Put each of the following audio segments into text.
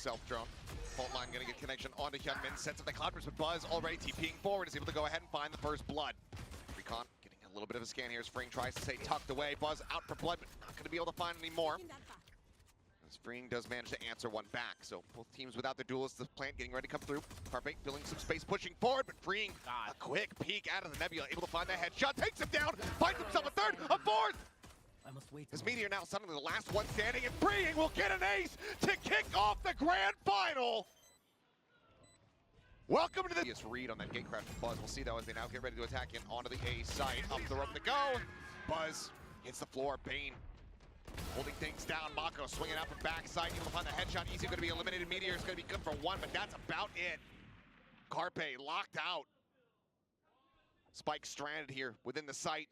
self-drone. Fault line gonna get connection onto Hyunmin. Sets up the Cloudburst, but Buzz already TPing forward is able to go ahead and find the first blood. Recon getting a little bit of a scan here as Freeing tries to stay tucked away. Buzz out for blood, but not gonna be able to find any more. As Freeing does manage to answer one back. So both teams without their duelists, the plant getting ready to come through. Carpe filling some space, pushing forward, but Freeing a quick peek out of the nebula, able to find that headshot, takes him down, finds himself a third, a fourth! I must wait. His Meteor now suddenly the last one standing, and Freeing will get an ace to kick off the grand final! Welcome to the read on that gatecrash from Buzz. We'll see though as they now get ready to attack in onto the A site. Up the rope to go. Buzz hits the floor. Bane holding things down. Mako swinging out from backside. Able to find the headshot. Easy going to be eliminated. Meteor is going to be good for one, but that's about it. Carpe locked out. Spike stranded here within the site.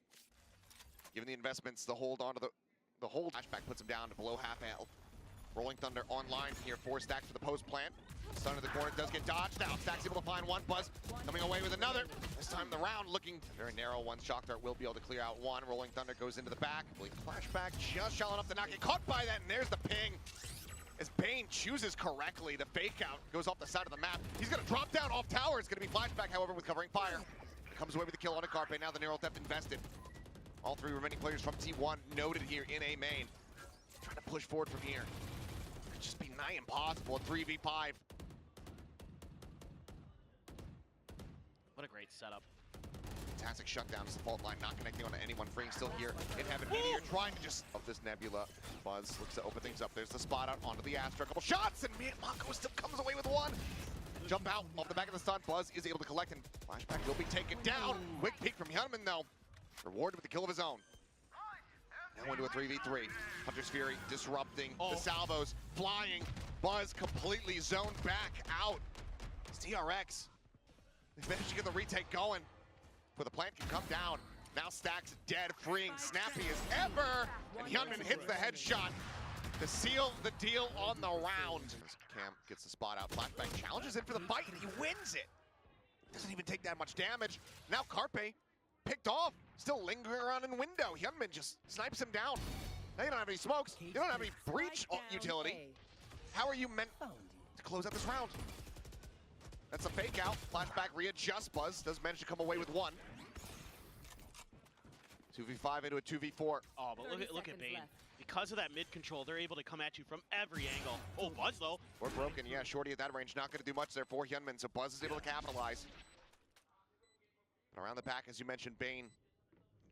Given the investments, the hold onto the hold. Flashback puts him down to below half health. Rolling Thunder online here. 4 stacks for the post plant. Stun to the corner does get dodged now. Stack's able to find one. Buzz coming away with another. This time the round looking very narrow. One Shock Dart will be able to clear out one. Rolling Thunder goes into the back. Flashback just shallow enough to not get caught by that. And there's the ping. As Bane chooses correctly, the fake out goes off the side of the map. He's going to drop down off tower. It's going to be Flashback, however, with covering fire. Comes away with the kill on a Carpe. Now the Neural Theft invested. All 3 remaining players from T1 noted here in A main. Trying to push forward from here. Could just be nigh impossible. A 3v5. What a great setup. Fantastic shutdown as the fault line not connecting onto anyone. Freeing still here in heaven. Meteor trying to just of this nebula. Buzz looks to open things up. There's the spot out onto the Astra. A couple shots and Mako still comes away with one. Jump out off the back of the stun. Buzz is able to collect and Flashback will be taken down. Quick peek from Hyunmin though. Rewarded with the kill of his own. Now into a 3v3. Hunter's Fury disrupting the salvos, flying. Buzz completely zoned back out. It's DRX. They managed to get the retake going. Before the plant can come down. Now Stack's dead, Freeing snappy as ever. And Hyunmin hits the headshot to seal the deal on the round. Cam gets the spot out. Flashback challenges in for the fight and he wins it. Doesn't even take that much damage. Now Carpe picked off, still lingering around in window. Hyunmin just snipes him down. Now you don't have any smokes. You don't have any breach utility. How are you meant to close out this round? That's a fake out. Flashback readjusts. Buzz does manage to come away with one. 2v5 into a 2v4. Oh, but look at Bane. Because of that mid control, they're able to come at you from every angle. Oh, Buzz though. We're broken. Yeah, Shorty at that range not going to do much there for Hyunmin. So Buzz is able to capitalize. Around the back, as you mentioned, Bane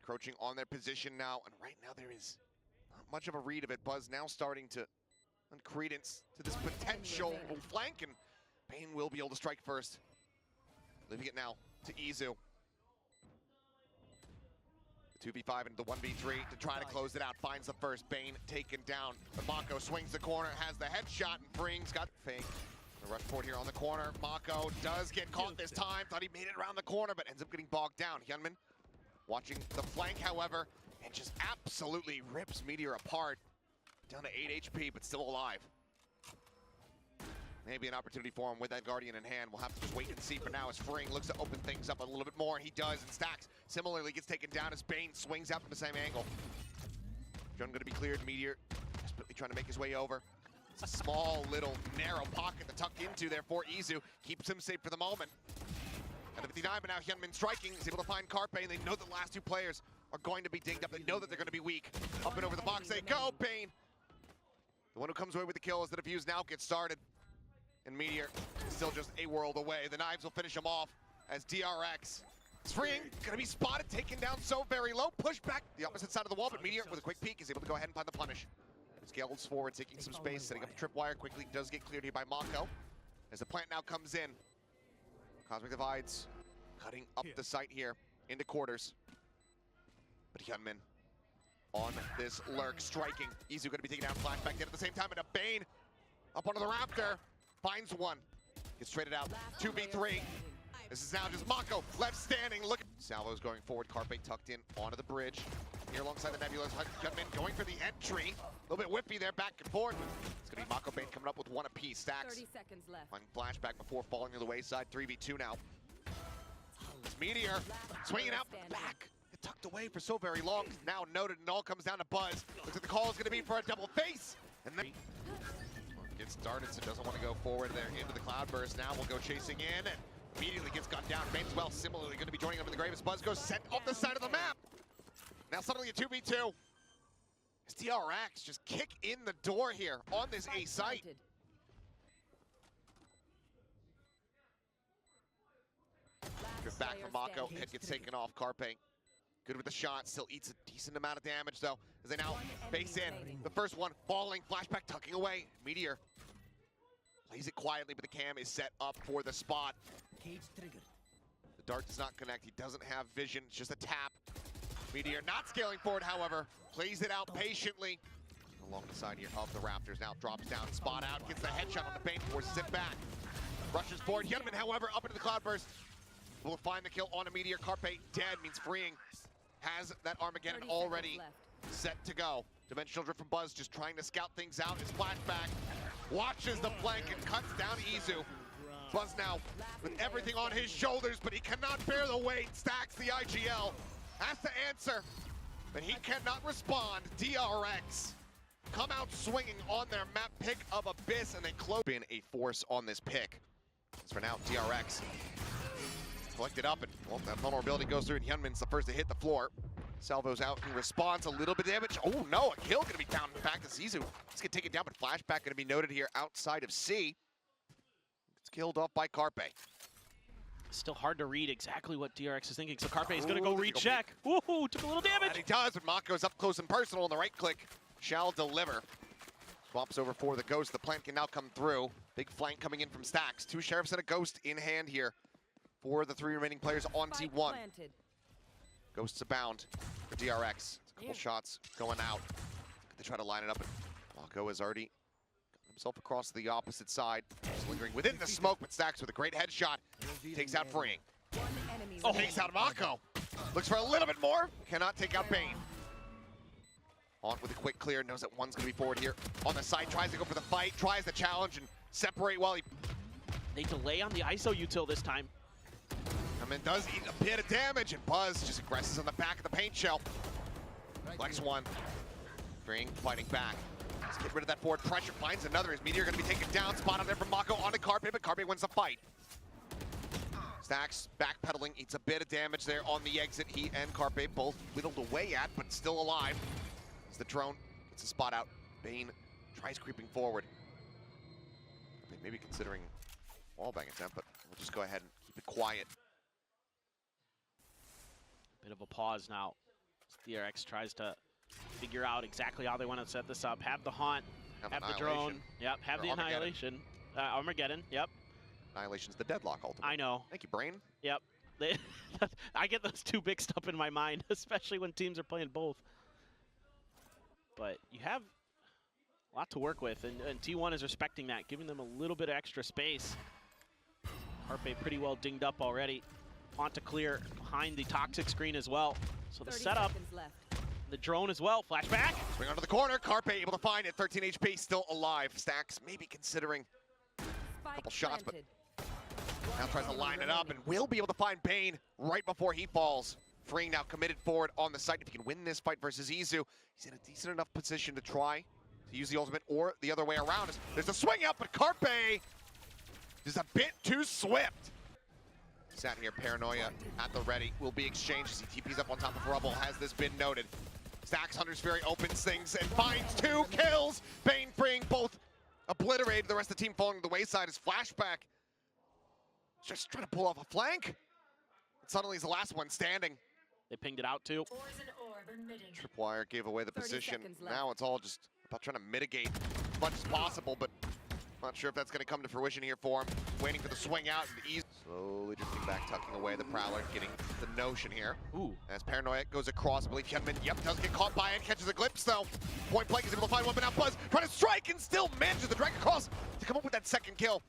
encroaching on their position now. And right now there is not much of a read of it. Buzz now starting to lend credence to this potential flank. And Bane will be able to strike first. Leaving it now to Izu. The 2v5 into the 1v3 to try to close it out. Finds the first. Bane taken down. But Mako swings the corner, has the headshot, and Freeing's got fake. The rush forward here on the corner. Mako does get caught this time. Thought he made it around the corner, but ends up getting bogged down. Hyunmin watching the flank, however, and just absolutely rips Meteor apart. Down to 8 HP, but still alive. Maybe an opportunity for him with that Guardian in hand. We'll have to just wait and see for now as Freeing looks to open things up a little bit more, and he does, and Stacks similarly gets taken down as Bane swings out from the same angle. Drone going to be cleared. Meteor desperately trying to make his way over. It's a small, little, narrow pocket to tuck into there for Izu. Keeps him safe for the moment. At the 59, but now Hyunmin striking. Is able to find Carpe, and they know the last 2 players are going to be dinged up. They know that they're going to be weak. Up and over the box they go. Bane, the one who comes away with the kill as the defuse now gets started. And Meteor is still just a world away. The knives will finish him off as DRX. Freeing, gonna be spotted, taken down so very low. Push back the opposite side of the wall, but Meteor with a quick peek is able to go ahead and find the punish. Scales forward, taking some space, setting up a tripwire quickly. Does get cleared here by Mako. As the plant now comes in. Cosmic Divides cutting up the site here into quarters. But Hyunmin on this lurk, striking. Izu gonna be taking down Flashback there at the same time, and a Bane up onto the Raptor. Finds one. Gets traded out. 2v3. This is now just Mako left standing. Look. Salvo's going forward. Carpe tucked in onto the bridge. Here alongside the Nebula's Hyunmin going for the entry. A little bit whippy there, back and forth. It's going to be Mako Bane coming up with one apiece. Stacks. 30 seconds left. Finding Flashback before falling to the wayside. 3v2 now. It's Meteor swinging out from the back. It tucked away for so very long. Now noted, and all comes down to Buzz. Looks like the call is going to be for a double face. And then gets started, so doesn't want to go forward there into the cloudburst. Now we'll go chasing in, and immediately gets gunned down. Bane as well, similarly going to be joining them in the grave as Buzz goes sent off the side of the map. Now suddenly a 2v2. As DRX just kick in the door here on this A site. Drift back from Mako, head gets taken off. Carpe, good with the shot, still eats a decent amount of damage though, as they now base in. The first one falling, flashback tucking away. Meteor plays it quietly, but the cam is set up for the spot. The dart does not connect, he doesn't have vision, it's just a tap. Meteor not scaling forward, however, plays it out patiently. Along the side here of the rafters, now drops down, spot out, gets the headshot on the Bane, forces it back. Rushes forward, Hyunmin, however, up into the cloudburst. Will find the kill on a Meteor. Carpe dead means freeing. Has that Armageddon already set to go. Dimensional drift from Buzz, just trying to scout things out. His flashback watches the flank and cuts down Izu. Buzz now with everything on his shoulders, but he cannot bear the weight. Stacks the IGL. Has to answer, but he cannot respond. DRX come out swinging on their map pick of Abyss, and they close. Been a force on this pick. As for now, DRX collected up, and well, that vulnerability goes through, and Hyunmin's the first to hit the floor. Salvo's out in response, a little bit of damage. Oh no, a kill gonna be down back to Zizu. He's gonna take it down, but flashback gonna be noted here outside of C. It's killed off by Carpe. Still hard to read exactly what DRX is thinking, so Carpe is gonna go recheck. Woohoo, took a little damage. And he does, but Mako's up close and personal, and the right click shall deliver. Swaps over for the Ghost. The plant can now come through. Big flank coming in from Stacks. 2 Sheriffs and a Ghost in hand here for the 3 remaining players on T1. Ghosts abound for DRX. A couple shots going out. They try to line it up, and Mako has already got himself across the opposite side. Just lingering within the smoke, but Stacks with a great headshot. Takes out Freeing. Oh, takes out Mako. Looks for a little bit more. Cannot take out Bane. On with a quick clear. Knows that one's going to be forward here. On the side, tries to go for the fight. Tries the challenge and separate while he... They delay on the ISO util this time. And does eat a bit of damage, and Buzz just aggresses on the back of the paint shell. Flex one. Freeing, fighting back. Let's get rid of that forward pressure. Finds another. His Meteor going to be taken down. Spot on there from Mako onto Carpe, but Carpe wins the fight. Stacks backpedaling, eats a bit of damage there on the exit. He and Carpe both whittled away at, but still alive. As the drone gets a spot out. Bane tries creeping forward. They may be considering wallbang attempt, but we'll just go ahead and keep it quiet. Bit of a pause now. DRX tries to figure out exactly how they want to set this up. Have the haunt, have the drone, yep, have the annihilation. Armageddon, yep. Annihilation's the deadlock ultimate. I know. Thank you, Brain. Yep. I get those two mixed up in my mind, especially when teams are playing both. But you have a lot to work with, and T1 is respecting that, giving them a little bit of extra space. Carpe pretty well dinged up already. Onto clear behind the toxic screen as well. So the setup, the drone as well, flashback. Swing onto the corner, Carpe able to find it, 13 HP, still alive. Stacks maybe considering a couple shots, but now tries to line it up and will be able to find Bane right before he falls. Freeing now committed forward on the site. If he can win this fight versus Izu, he's in a decent enough position to try to use the ultimate, or the other way around. There's a swing up, but Carpe is a bit too swift. Sat here, Paranoia at the ready, will be exchanged as he TPs up on top of Rubble. Has this been noted? Stacks Hunter's Fury opens things and finds 2 kills. Bane freeing, both obliterated. The rest of the team falling to the wayside as flashback just trying to pull off a flank. And suddenly he's the last one standing. They pinged it out too. Tripwire gave away the position. Now it's all just about trying to mitigate as much as possible, but not sure if that's going to come to fruition here for him. Waiting for the swing out and ease. Slowly drifting back, tucking away the Prowler, getting the notion here. Ooh. As Paranoia goes across, I believe Hyunmin, yep, does get caught by it, catches a glimpse though. Point blank is able to find one, but now Buzz trying to strike and still manages to drag across to come up with that second kill.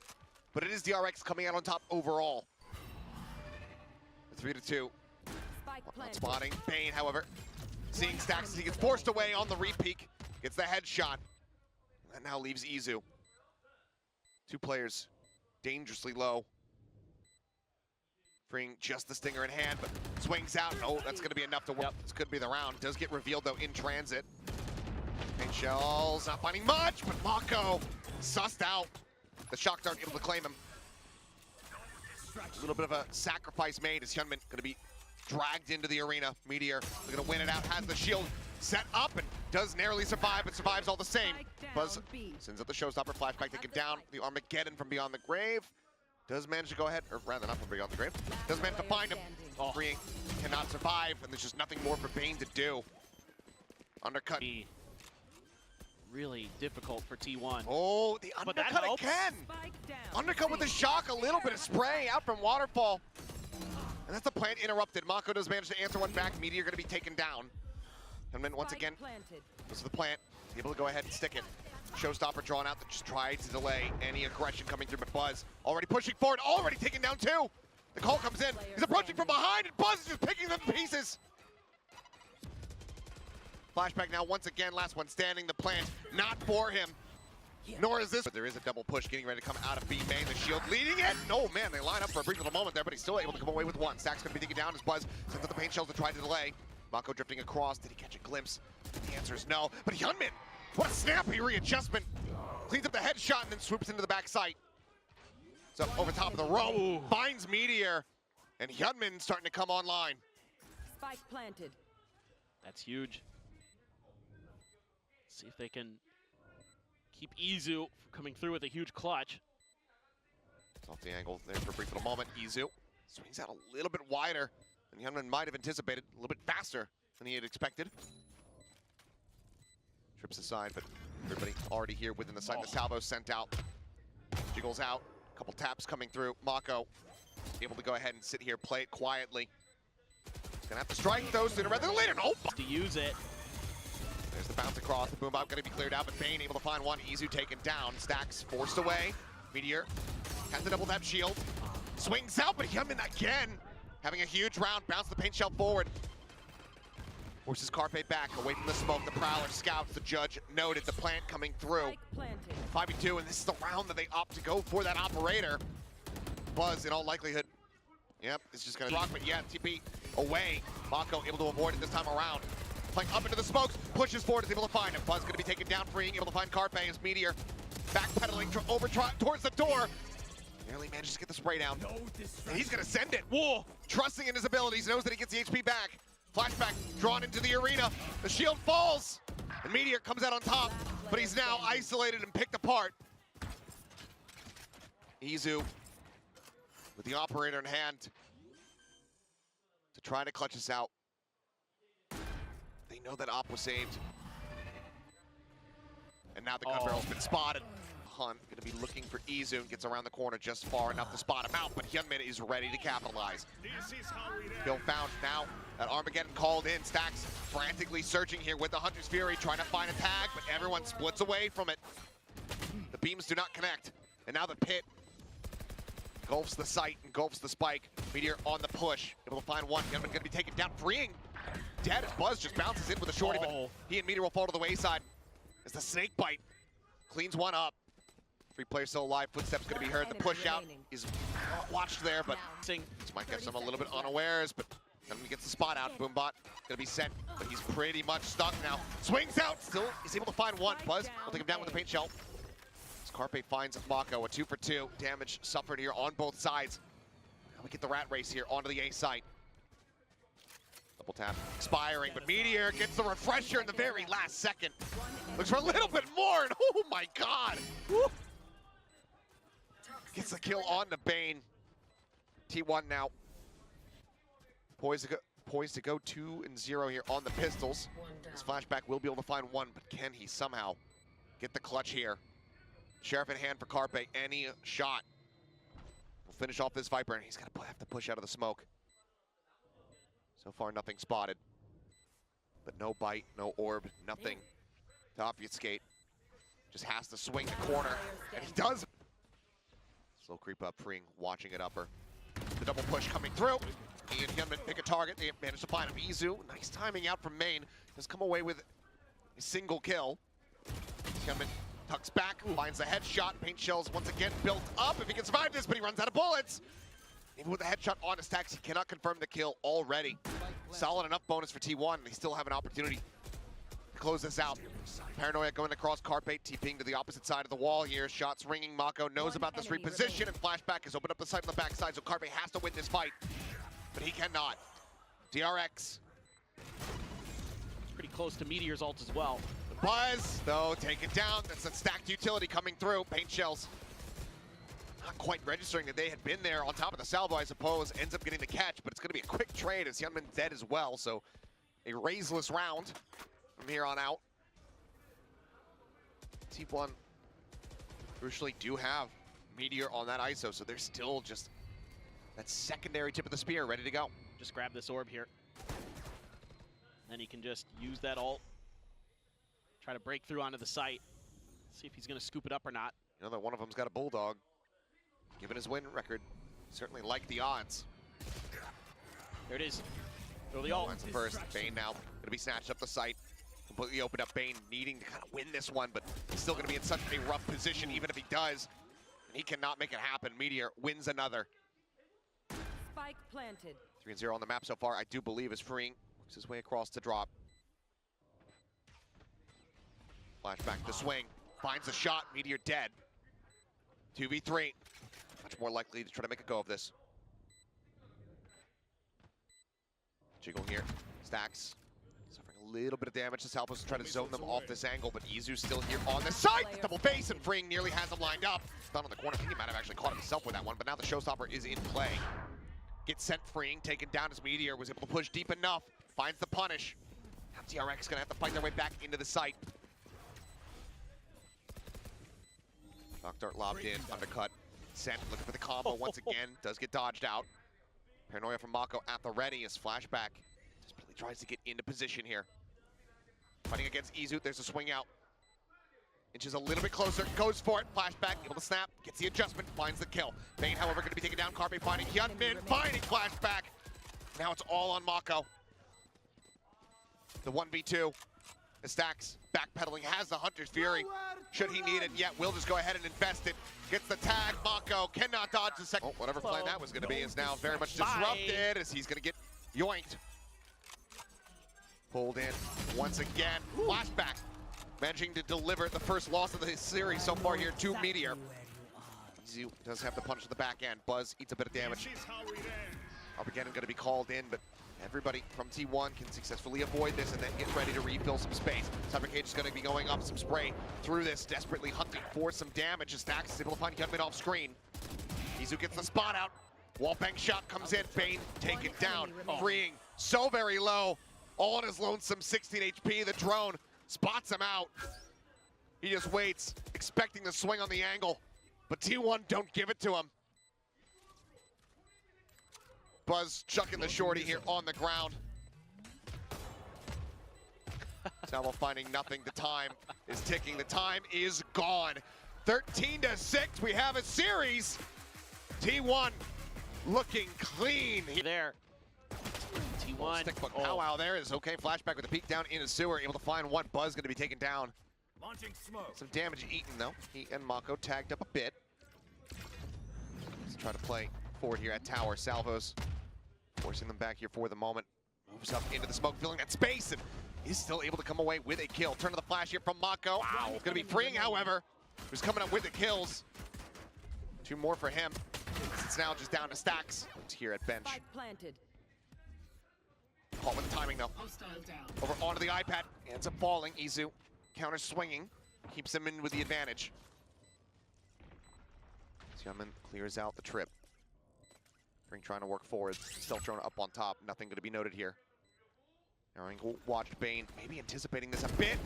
But it is DRX coming out on top overall. 3-2. Not spotting. Bane, however, seeing Stacks as he gets forced away on the repeak, gets the headshot. That now leaves Izu. 2 players dangerously low. Freeing just the stinger in hand, but swings out. Oh, that's going to be enough to work. Yep. This could be the round. Does get revealed, though, in transit. Paint shells not finding much, but Mako sussed out. The shock dart able to claim him. A little bit of a sacrifice made as Hyunmin gonna be dragged into the arena. Meteor gonna win it out, has the shield set up and does narrowly survive, but survives all the same. Buzz sends up the showstopper, flashback, take it down. The Armageddon from beyond the grave. Does manage to go ahead, or rather not from beyond the grave. Does manage to find him. Freeing cannot survive, and there's just nothing more for Bane to do. Undercut. Really difficult for T1. Oh, the undercut again! Undercut with the shock, a little bit of spray out from Waterfall. And that's the plant interrupted. Mako does manage to answer one back. Meteor gonna be taken down. And then once again, this is the plant. Able to go ahead and stick it. Showstopper drawn out that just tried to delay any aggression coming through, but Buzz already pushing forward, already taken down two. The call comes in. He's approaching from behind, and Buzz is just picking them to pieces. Flashback now once again, last one standing. The plant not for him. Nor is this. But there is a double push getting ready to come out of B main. The shield leading it. No, man, they line up for a brief little moment there, but he's still able to come away with one. Stack's going to be taken down as Buzz sends out the paint shells to try to delay. Mako drifting across. Did he catch a glimpse? The answer is no. But Hyunmin, what a snappy readjustment. Cleans up the headshot and then swoops into the back sight. So over top of the rope, finds Meteor, and Hyunmin starting to come online. Spike planted. That's huge. See if they can keep Izu from coming through with a huge clutch. It's off the angle there for a brief little moment. Izu swings out a little bit wider than Hyunmin might have anticipated, a little bit faster than he had expected. Trips aside, but everybody already here within the site. The salvo sent out. Jiggles out. A couple taps coming through. Mako able to go ahead and sit here, play it quietly. Gonna have to strike those sooner rather than later. No! To use it. There's the bounce across. The boom bop gonna be cleared out, but Bane able to find one. Izu taken down. Stacks forced away. Meteor has the double tap shield. Swings out, but Hyunmin again having a huge round. Bounce the paint shell forward. Forces Carpe back, away from the smoke. The Prowler scouts. The Judge noted the plant coming through. 5v2, and this is the round that they opt to go for that operator. Buzz, in all likelihood, yep, it's just gonna rock, but yeah, TP away. Mako able to avoid it this time around. Playing up into the smokes, pushes forward, is able to find him. Buzz gonna be taken down, freeing, able to find Carpe as Meteor backpedaling over towards the door. Nearly manages to get the spray down. And he's gonna send it. Whoa! Trusting in his abilities, knows that he gets the HP back. Flashback drawn into the arena. The shield falls, and Meteor comes out on top, but he's now isolated and picked apart. Izu with the operator in hand to try to clutch us out. They know that op was saved. And now the gun barrel's been spotted. Hunt gonna be looking for Izu and gets around the corner just far enough to spot him out, but Hyunmin is ready to capitalize. Bill found now that Armageddon called in. Stacks frantically searching here with the Hunter's Fury, trying to find a tag, but everyone splits away from it. The beams do not connect. And now the pit engulfs the site, engulfs the spike. Meteor on the push, able to find one. Hyunmin gonna be taken down, freeing. Dead as Buzz just bounces in with a shorty, but he and Meteor will fall to the wayside. As the snake bite cleans one up. 3 players still alive, footsteps gonna be heard. The push out is watched there, but this might catch them a little bit unawares, but then he gets the spot out. Boombot gonna be sent, but he's pretty much stuck now. Swings out, still is able to find one. Buzz will take him down with the paint shell. As Carpe finds Mako, a 2 for 2. Damage suffered here on both sides. Now we get the rat race here onto the A site. Double tap expiring, but Meteor gets the refresher in the very last second. Looks for a little bit more, and oh my god! Woo. Gets the kill on the Bane. T1 now poised to go 2-0 here on the pistols. This flashback will be able to find one, but can he somehow get the clutch here? Sheriff in hand for Carpe. Any shot will finish off this Viper, and he's gonna have to push out of the smoke. So far, nothing spotted, but no bite, no orb, nothing to obfuscate. Just has to swing the corner, and he does. Slow creep up, freeing, watching it upper. The double push coming through. He and Hyunmin pick a target. They manage to find him. Izu, nice timing out from main. Has come away with a single kill. Hyunmin tucks back, finds the headshot. Paint shells once again built up. If he can survive this, but he runs out of bullets. Even with the headshot on his stacks, he cannot confirm the kill already. Solid enough bonus for T1. They still have an opportunity to close this out. Paranoia going across Carpe, TPing to the opposite side of the wall here. Shots ringing. Mako knows about this reposition, and Flashback has opened up the site on the backside, so Carpe has to win this fight. But he cannot. DRX. Pretty close to Meteor's ult as well. Buzz, though, take it down. That's a stacked utility coming through. Paint shells. Not quite registering that they had been there on top of the salvo, I suppose. Ends up getting the catch, but it's going to be a quick trade as Hyunmin's dead as well. So a raiseless round from here on out. T1 crucially do have Meteor on that ISO, so they're still just that secondary tip of the spear ready to go. Just grab this orb here. Then he can just use that ult. Try to break through onto the site. See if he's going to scoop it up or not. You know that one of them's got a Bulldog. Given his win record, certainly like the odds. There it is. Throw the ult. Finds the first. Bane now going to be snatched up the site. Completely opened up. Bane needing to kind of win this one, but he's still going to be in such a rough position, even if he does. And he cannot make it happen. Meteor wins another. Spike planted. 3-0 on the map so far, I do believe, is freeing. Works his way across to drop. Flashback to swing. Finds a shot. Meteor dead. 2v3. Much more likely to try to make a go of this. Jiggle here. Stacks. Suffering a little bit of damage. This helps us try to zone them off this angle, but Izu's still here on the side. Double face, and Freeing nearly has him lined up. Down on the corner. I think he might have actually caught himself with that one, but now the showstopper is in play. Gets sent Freeing, taken down as Meteor was able to push deep enough. Finds the punish. Now DRX gonna have to fight their way back into the site. Knock Dart lobbed in, undercut. Sent, looking for the combo once again. Does get dodged out. Paranoia from Mako at the ready as Flashback desperately tries to get into position here. Fighting against Izu, there's a swing out. Inches a little bit closer, goes for it. Flashback, able to snap, gets the adjustment, finds the kill. Bane, however, going to be taken down. Carpe finding Hyunmin, finding Flashback. Now it's all on Mako. The 1v2. The Stacks backpedaling, has the Hunter's Fury. Should he need it yet, will just go ahead and invest it. Gets the tag, Mako cannot dodge the second. Oh, whatever plan that was going to be is now very much disrupted as he's going to get yoinked. Pulled in once again. Flashback managing to deliver the first loss of the series so far here to Meteor. Izu does have the punch to the back end. Buzz eats a bit of damage. Armageddon going to be called in, but everybody from T1 can successfully avoid this and then get ready to refill some space. Cybercage is going to be going up some spray through this, desperately hunting for some damage. As Stacks is able to find Hyunmin off screen. Izu gets the spot out. Wallbang shot comes in. Bane taken down. Freeing so very low. All on his lonesome 16 HP. The drone spots him out. He just waits, expecting the swing on the angle. But T1 don't give it to him. Buzz chucking the shorty here on the ground. Salvo finding nothing. The time is ticking. The time is gone. 13-6. We have a series. T1 looking clean. There. T1. Stickbook powwow there is okay. Flashback with a peek down in a sewer. Able to find one. Buzz going to be taken down. Launching smoke. Some damage eaten though. He and Mako tagged up a bit. Let's try to play forward here at tower. Salvos forcing them back here for the moment. Moves up into the smoke, filling that space, and he's still able to come away with a kill. Turn to the flash here from Mako. Wow. It's going to be Freeing, however, who's coming up with the kills. 2 more for him. It's now just down to Stacks. It's here at bench. Spike planted. Caught with the timing though. Over onto the iPad. Ends up falling. Izu counter swinging. Keeps him in with the advantage. Hyunmin clears out the trip. Ring trying to work forward. Still thrown up on top. Nothing going to be noted here. Now watched Bane maybe anticipating this a bit.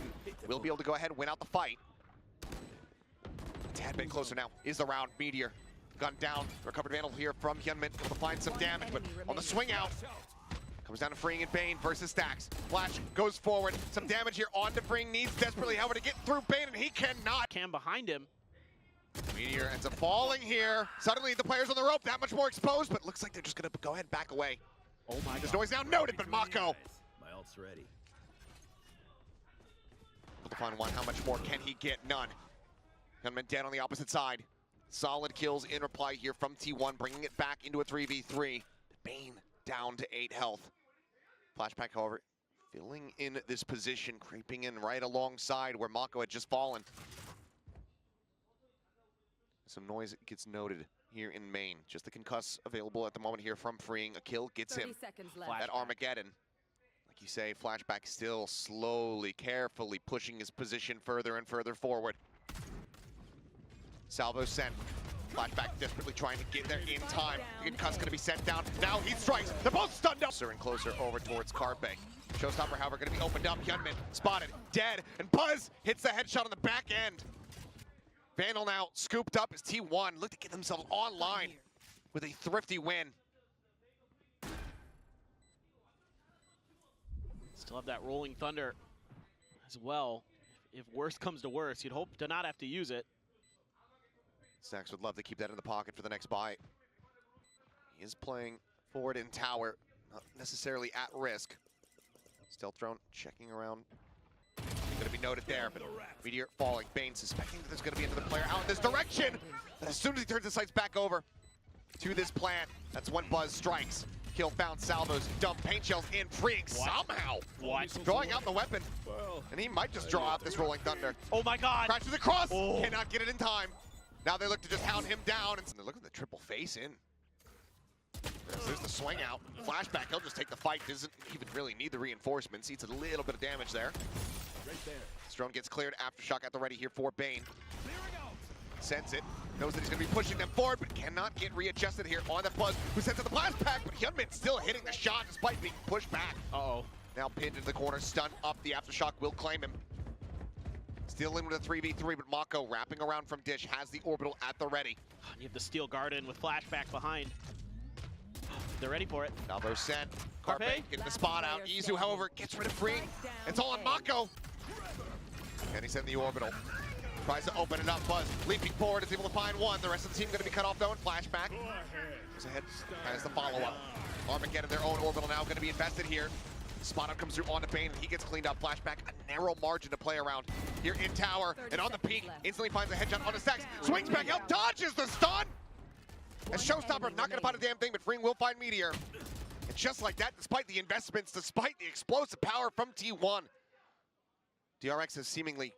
Will be able to go ahead and win out the fight. A tad bit closer now is the round. Meteor gunned down. Recovered Vandal here from Hyunmin. Able to find some damage, but on the swing out. Comes down to Freeing and Bane versus Stacks. Flash goes forward. Some damage here on to Freeing. Needs desperately, however, to get through Bane, and he cannot. Cam behind him. Meteor ends up falling here. Suddenly the players on the rope that much more exposed, but looks like they're just going to go ahead and back away. Oh my God. This noise now noted, but Mako. My ult's ready. Able to find one. How much more can he get? None. Gunman dead on the opposite side. Solid kills in reply here from T1, bringing it back into a 3v3. Bane down to 8 health. Flashback, however, filling in this position, creeping in right alongside where Mako had just fallen. Some noise gets noted here in main. Just the concuss available at the moment here from Freeing. A kill gets him. 30 seconds left. That Armageddon. Like you say, Flashback still slowly, carefully pushing his position further and further forward. Salvo sent. Flashback desperately trying to get there in time. The concuss gonna be sent down. Now he strikes. They're both stunned up. Closer and closer over towards Carpe. Showstopper, however, gonna be opened up. Hyunmin spotted, dead, and Buzz hits the headshot on the back end. Vandal now scooped up as T1 look to get themselves online with a thrifty win. Still have that rolling thunder as well. If worst comes to worst, you'd hope to not have to use it. Snacks would love to keep that in the pocket for the next buy. He is playing forward in tower, not necessarily at risk. Stealth drone checking around. Going to be noted there, but Meteor falling. Bane suspecting that there's going to be another player out in this direction. But as soon as he turns the sights back over to this plant, that's when Buzz strikes. Kill found, salvos, dump paint shells in, freeing somehow. What? Drawing out the weapon. And he might just draw out this rolling thunder. Oh my god. Crashes across, Oh. cannot get it in time. Now they look to just hound him down. And they're looking at the triple face in. There's the swing out. Flashback, he'll just take the fight. Doesn't even really need the reinforcements. Eats a little bit of damage there. Right there. This drone gets cleared. Aftershock at the ready here for Bane. Sends it. Knows that he's going to be pushing them forward, but cannot get readjusted here on the Buzz, who sends it the blast pack, but Hyunmin still hitting the shot despite being pushed back. Uh-oh. Now pinned into the corner, stun up. The Aftershock will claim him. Still in with a 3v3, but Mako wrapping around from Dish has the orbital at the ready. You have the steel garden with Flashback behind. They're ready for it. Salvo sent. Carpe Carpe. getting the spot out. Izu, however, gets rid of Freeing. It's all on Mako. And he's in the orbital. Tries to open it up. Buzz leaping forward is able to find one. The rest of the team going to be cut off though in Flashback. Goes ahead, has the follow-up. Armageddon, their own orbital now going to be invested here. Spot up comes through on the Bane and he gets cleaned up. Flashback, a narrow margin to play around here in tower. And on the peak, instantly finds a headshot on the stacks. Swings back out, dodges the stun. And Showstopper not going to find a damn thing, but Freeing will find Meteor. And just like that, despite the investments, despite the explosive power from T1, DRX has seemingly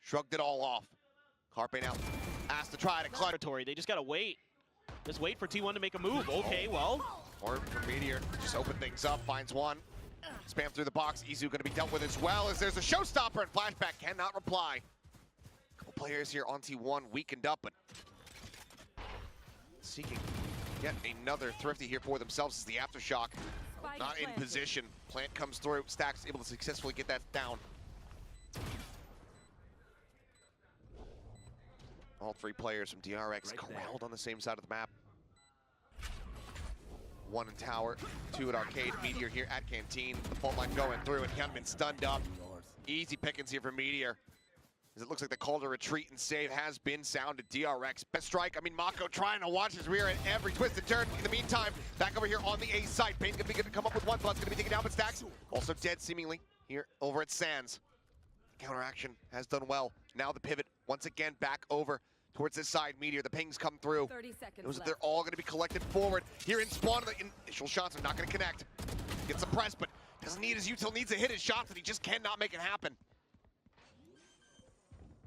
shrugged it all off. Carpe now asked to try to clutch. They just gotta wait. Just wait for T1 to make a move. Okay, well. Or for Meteor, just open things up, finds one. Spam through the box. Izu going to be dealt with as well as there's a Showstopper and Flashback cannot reply. Couple players here on T1 weakened up, but seeking yet another thrifty here for themselves is the Aftershock. Not in position. Plant comes through. Stacks able to successfully get that down. All three players from DRX corralled on the same side of the map. One in tower, two at arcade. Meteor here at canteen. The fault line going through and Hyunmin stunned up. Easy pickings here for Meteor. As it looks like the call to retreat and save has been sounded. DRX best strike. I mean, Mako trying to watch his rear at every twist and turn. In the meantime, back over here on the A side. Bane's gonna be good to come up with one. Buzz gonna be taken down, but Stacks also dead seemingly here over at Sands. Counteraction has done well. Now the pivot once again back over towards this side. Meteor, the pings come through. 30 seconds Knows that left. they're all going to be collected forward. Here in spawn, the initial shots are not going to connect. Gets suppressed, but doesn't need his util, needs to hit his shots, and he just cannot make it happen.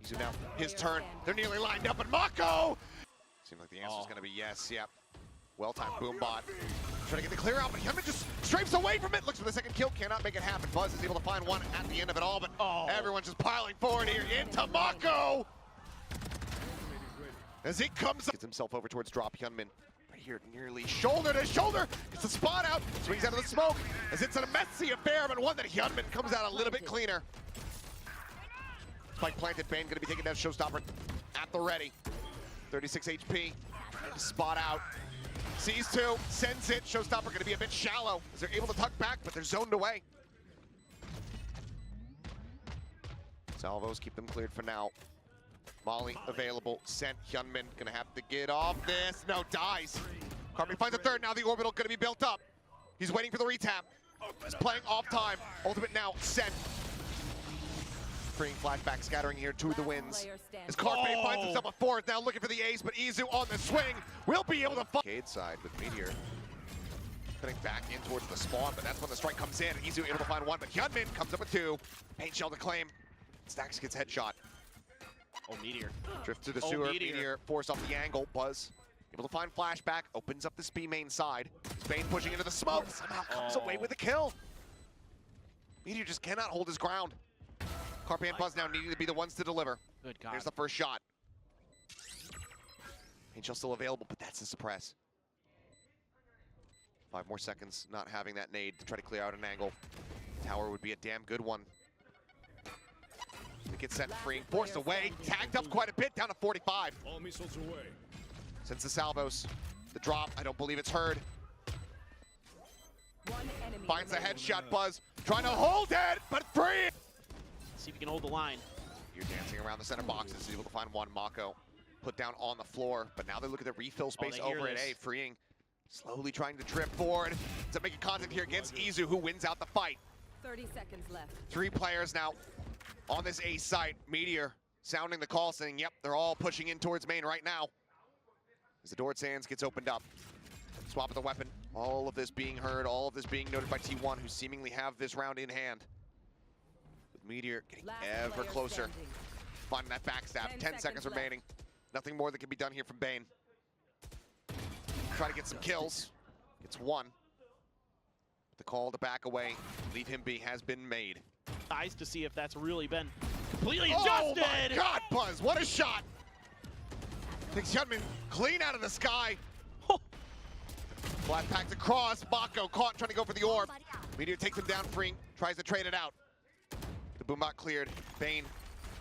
Izu now, his turn. They're nearly lined up, and Mako! Seems like the answer is going to be yes, yep. Well-timed Boombot. Trying to get the clear out, but Hyunmin just strafes away from it. Looks for the second kill, cannot make it happen. Buzz is able to find one at the end of it all, but everyone's just piling forward here into Mako! As he comes up, gets himself over towards drop. Hyunmin right here, nearly shoulder to shoulder. Gets the spot out, swings out of the smoke. As it's a messy affair, but one that Hyunmin comes out a little bit cleaner. Spike planted, Bane gonna be taking down Showstopper at the ready. 36 HP, spot out. Sees two, sends it. Showstopper gonna be a bit shallow as they're able to tuck back, but they're zoned away. Salvos keep them cleared for now. Molly available, sent. Hyunmin gonna have to get off this. No, dies. Carpe finds a third, now the orbital gonna be built up. He's waiting for the retap. He's playing off time. Ultimate now, sent. Freeing Flashback, scattering here to the wins. As Carpe finds himself a fourth, now looking for the ace, but Izu on the swing will be able to find. Arcade side with Meteor. Putting back in towards the spawn, but that's when the strike comes in. Izu able to find one, but Hyunmin comes up with two. Paint shell to claim. Stacks gets headshot. Oh, Meteor. Drift to the sewer. Meteor. Meteor forced off the angle. Buzz able to find flashback. Opens up the B main side. Spain pushing into the smoke. Somehow comes away with a kill. Meteor just cannot hold his ground. Carpe and Buzz now needing to be the ones to deliver. Good God. Here's the first shot. Paint shell still available, but that's a suppress. 5 more seconds, not having that nade to try to clear out an angle. Tower would be a damn good one. They get set free, forced away, tagged up quite a bit, down to 45. All missiles away. Since the salvos, the drop, I don't believe it's heard. One enemy Finds the remaining. headshot, Buzz, trying to hold it, but free! See if you can hold the line. You're dancing around the center boxes, able to find one. Mako put down on the floor, but now they look at the refill space they hear over at this. A, freeing. Slowly trying to trip forward to make a contact here against Izu, who wins out the fight. 30 seconds left. 3 players now on this A site. Meteor sounding the call, saying, yep, they're all pushing in towards main right now. As the door at Sands gets opened up. Swap of the weapon. All of this being heard, all of this being noted by T1, who seemingly have this round in hand. With Meteor getting Last ever player closer. standing. Finding that backstab. 10 seconds seconds left. remaining. Nothing more that can be done here from Bane. Try to get some kills. Gets one. The call to back away, leave him be, has been made. Eyes to see if that's really been completely Oh adjusted. my God, Buzz, what a shot! Takes Hyunmin clean out of the sky. Flat packed across, Mako caught trying to go for the orb. Meteor takes him down, freeing, tries to trade it out. The boombot cleared. Bane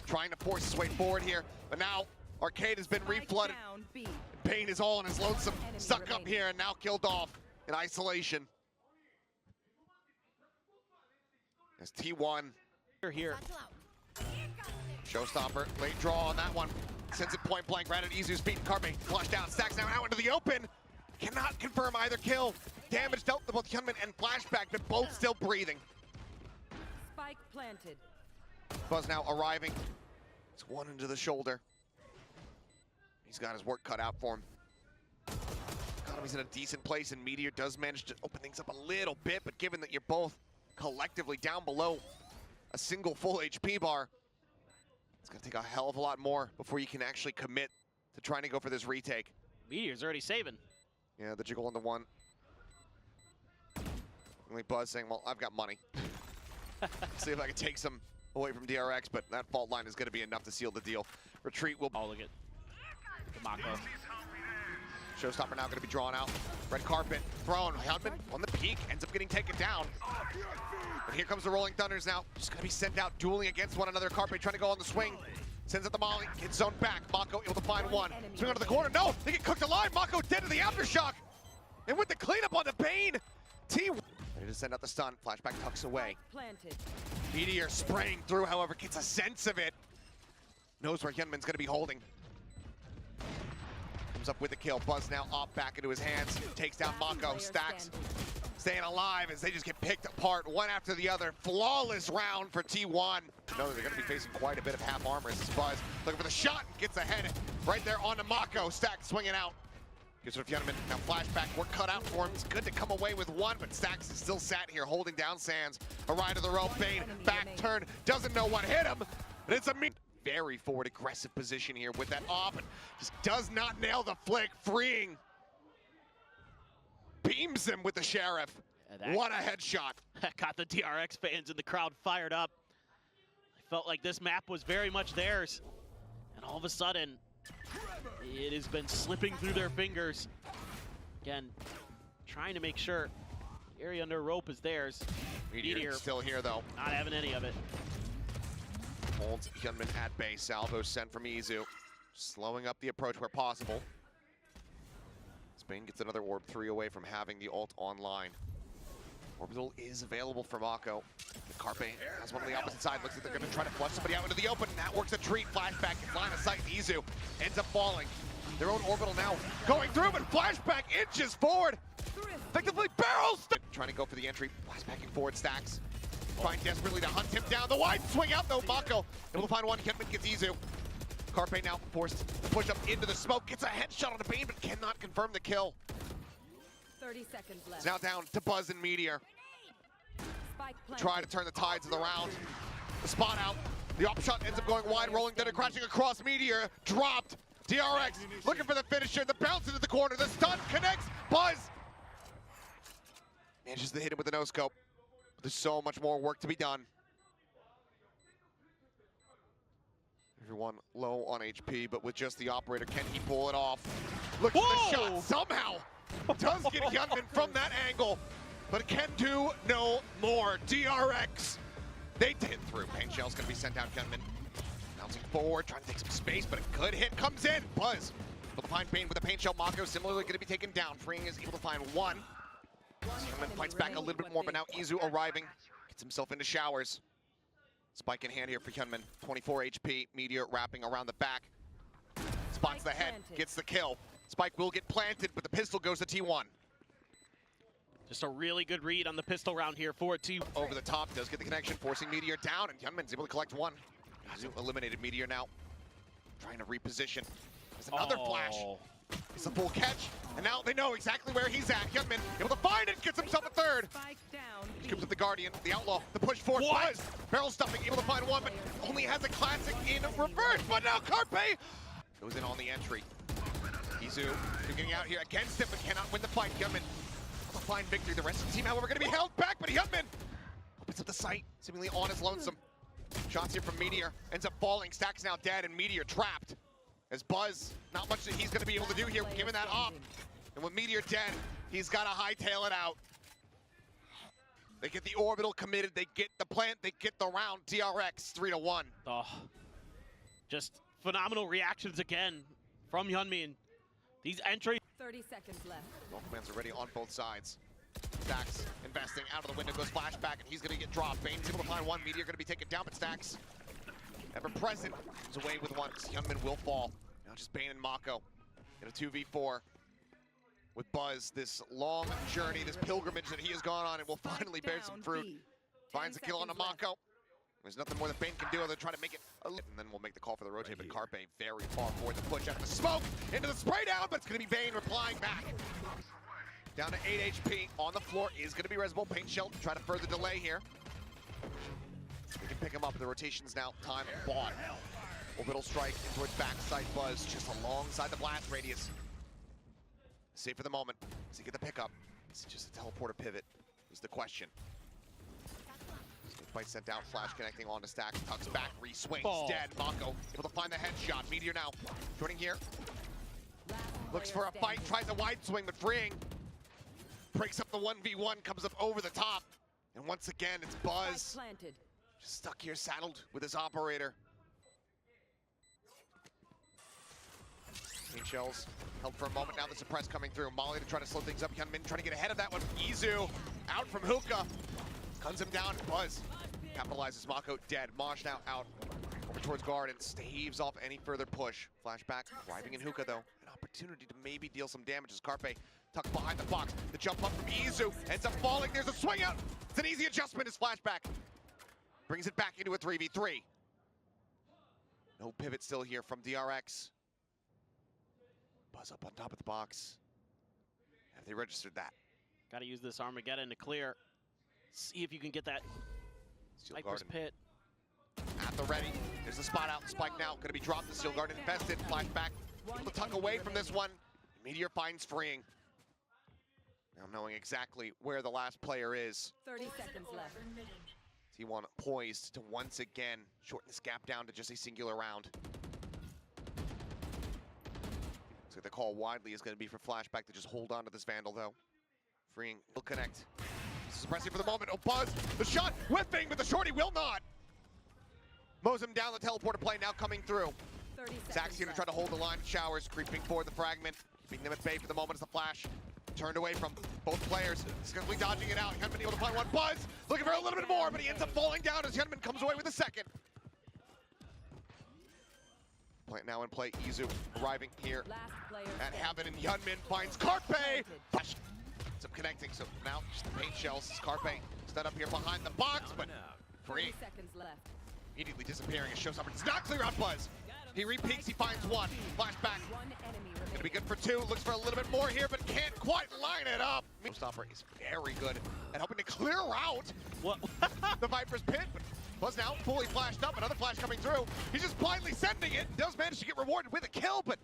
trying to force his way forward here, but now Arcade has been Spike reflooded. down, B. Bane is all on his lonesome, Enemy stuck up remaining. here and now killed off in isolation. As T1, Here. showstopper, late draw on that one. Sends it point blank, right at Izu's feet. Carpe flushed down, Stacks now out into the open. Cannot confirm either kill. Damage dealt to both Hyunmin and Flashback, but both still breathing. Spike planted. Buzz now arriving. It's one into the shoulder. He's got his work cut out for him. Economy's in a decent place, and Meteor does manage to open things up a little bit, but given that you're both collectively down below a single full HP bar, it's gonna take a hell of a lot more before you can actually commit to trying to go for this retake. Meteor's already saving. Yeah, the jiggle on the one. Only Buzz saying, well, I've got money. See if I can take some away from DRX, but that fault line is gonna be enough to seal the deal. Retreat will... Oh, look at the Mako. Showstopper now gonna be drawn out. Red carpet thrown. Hyunmin on the peak, ends up getting taken down. But here comes the Rolling Thunders now. Just gonna be sent out, dueling against one another. Carpe trying to go on the swing. Sends out the molly, gets zoned back. Mako able to find one. Swing onto the corner, no! They get cooked alive! Mako dead to the aftershock! And with the cleanup on the Bane, T ready to send out the stun. Flashback tucks away. Planted. Meteor spraying through, however, gets a sense of it. Knows where Hyunmin's gonna be holding. Comes up with the kill. Buzz now off back into his hands. Takes down Mako. Stacks staying alive as they just get picked apart one after the other. Flawless round for T1. No, they're gonna be facing quite a bit of half armor. This is Buzz looking for the shot. Gets ahead right there onto Mako. Stacks swinging out. Gives it to Hyunmin. Now flashback. Work cut out for him. It's good to come away with one, but Stacks is still sat here holding down Sands. A ride to the rope. Bane back turn. Doesn't know what hit him. But it's a very forward aggressive position here with that off, and just does not nail the flick, freeing. Beams him with the Sheriff. What a headshot. That got the DRX fans in the crowd fired up. I felt like this map was very much theirs. And all of a sudden, it has been slipping through their fingers. Again, trying to make sure the area under rope is theirs. Meteor still here though. Not having any of it. Holds Hyunmin at base. Salvo sent from Izu. Slowing up the approach where possible. Spain gets another orb 3 away from having the ult online. Orbital is available for Mako. Carpe has one on the opposite side. Looks like they're going to try to flush somebody out into the open. And that works a treat. Flashback in line of sight. Izu ends up falling. Their own orbital now going through, but flashback inches forward. Effectively barrels. Trying to go for the entry. Flashbacking forward. Stacks. Trying desperately to hunt him down. The wide swing out though. Mako able to find one. Hyunmin gets Izu. Carpe now forced to push up into the smoke. Gets a headshot on the Bane, but cannot confirm the kill. 30 seconds left. It's now down to Buzz and Meteor. Spike planted. Try to turn the tides of the round. The spot out. The op shot ends up going wide, rolling thunder, crashing across Meteor. Dropped. DRX looking for the finisher. The bounce into the corner. The stun connects. Buzz manages to hit him with the no-scope. There's so much more work to be done. Everyone low on HP, but with just the operator, can he pull it off? Look at the shot. Somehow does get Hyunmin from that angle, but can do no more. DRX, they did through. Pain Shell's gonna be sent out. Hyunmin bouncing forward, trying to take some space, but a good hit comes in. Buzz able to find Bane with a Pain Shell. Mako similarly gonna be taken down. Freeing is able to find one. Hyunmin fights back a little bit more, but now Izu arriving, gets himself into showers. Spike in hand here for Hyunmin. 24 HP. Meteor wrapping around the back. Spots the head, gets the kill. Spike will get planted, but the pistol goes to T1. Just a really good read on the pistol round here for T1. Over the top, does get the connection, forcing Meteor down, and Hyunmin's able to collect one. Izu eliminated Meteor now. Trying to reposition. There's another flash. It's a full catch, and now they know exactly where he's at. Hyunmin able to find it, gets himself a third. Spike down. Scoops up the Guardian, the Outlaw, the push forward. Buzz, barrel stuffing, able to find one, but only has a classic in reverse. But now Carpe goes in on the entry. Izu getting out here against him, but cannot win the fight. Hyunmin will find victory. The rest of the team, however, going to be held back, but Hyunmin opens up the sight, seemingly on his lonesome. Shots here from Meteor, ends up falling. Stack's now dead, and Meteor trapped. As Buzz, not much that he's going to be able to do here, given that op. And with Meteor dead, he's got to hightail it out. They get the orbital committed, they get the plant, they get the round. DRX 3-1. Oh, just phenomenal reactions again from Hyunmin. These entries. 30 seconds left. Both commands are ready on both sides. Stax investing out of the window, goes flashback, and he's going to get dropped. Bane's able to find one. Meteor going to be taken down, but Stax, ever present, comes away with one. Hyunmin will fall. Now just Bane and Mako in a 2v4. With Buzz, this long journey, this pilgrimage that he has gone on, and will finally bear some fruit. Finds a kill on Mako. There's nothing more that Bane can do other than try to make it a little. And then we'll make the call for the rotate, but Carpe very far forward to push out of the smoke into the spray down, but it's going to be Bane replying back. Down to 8 HP on the floor is going to be Resbol. Paint Shell to try to further delay here. We can pick him up. The rotation's now time bought. Orbital strike in towards backside. Buzz just alongside the blast radius. Safe for the moment. Does he get the pickup? Is it just a teleporter pivot? Is the question. Fight sent down, flash connecting onto Stack. Tucks back, re-swings, dead. Mako able to find the headshot. Meteor now joining here. Looks for a fight, tries a wide swing, but freeing. Breaks up the 1v1, comes up over the top. And once again, it's Buzz. Just stuck here, saddled with his operator. Paint Shells held for a moment, now the suppress coming through. Molly to try to slow things up. Hyunmin trying to get ahead of that one. Izu out from Hookah. Guns him down. Buzz capitalizes. Mako dead. Mosh now out over towards guard and staves off any further push. Flashback arriving in Hookah though. An opportunity to maybe deal some damage as Carpe tucked behind the box. The jump up from Izu ends up falling. There's a swing out. It's an easy adjustment as Flashback brings it back into a 3v3. No pivot still here from DRX. Buzz up on top of the box. Have they registered that? Got to use this Armageddon to clear. See if you can get that Sniper's pit. At the ready. There's the spot out. Spike now going to be dropped. The Steel Garden invested. Flashback. Able to tuck away from this one. Meteor finds freeing. Now knowing exactly where the last player is. 30 seconds left. T1 poised to once again shorten this gap down to just a singular round. So the call widely is going to be for Flashback to just hold on to this Vandal though. Freeing will connect. Suppressing for the moment. Oh, Buzz, the shot whipping, but the shorty will not. Mows him down the teleporter play now coming through. Zach's here to try to hold the line. Showers creeping forward the fragment. Keeping them at bay for the moment as the flash turned away from both players. Skillfully dodging it out. Hyunmin able to find one. Buzz looking for a little bit more, but he ends up falling down as Hyunmin comes away with a second. Plant now in play. Izu arriving here at Heaven, and Hyunmin finds Carpe. Flash. Some connecting, so now just the Paint Shells. Carpe stood up here behind the box, but free. 30 seconds left. Immediately disappearing. It shows up. It's not clear on Buzz. He repeats, he finds one. Flashback. One enemy Gonna remaining. be good for two. Looks for a little bit more here, but can't quite line it up. Stopper is very good at helping to clear out What? the Viper's pit, but was now fully flashed up. Another flash coming through. He's just blindly sending it. Does manage to get rewarded with a kill, but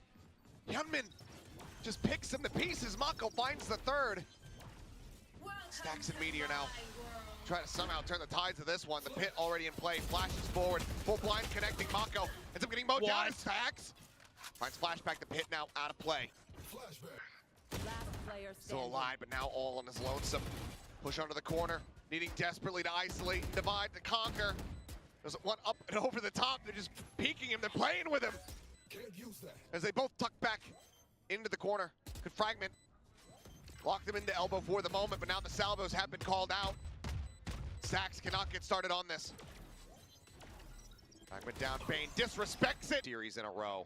Hyunmin just picks him to pieces. Mako finds the third. Stacks and Meteor now. Try to somehow turn the tides of this one. The pit already in play. Flashes forward. Full blind connecting. Mako ends up getting mowed down. Stacks. Finds flashback. The pit now out of play. Last player Still standing. alive, but now all on his lonesome. Push onto the corner. Needing desperately to isolate and divide to conquer. There's one up and over the top. They're just peeking him. They're playing with him. As they both tuck back into the corner. Could fragment. Locked him into elbow for the moment, but now the salvos have been called out. Stacks cannot get started on this. Fragment down, Bane disrespects it. Series in a row.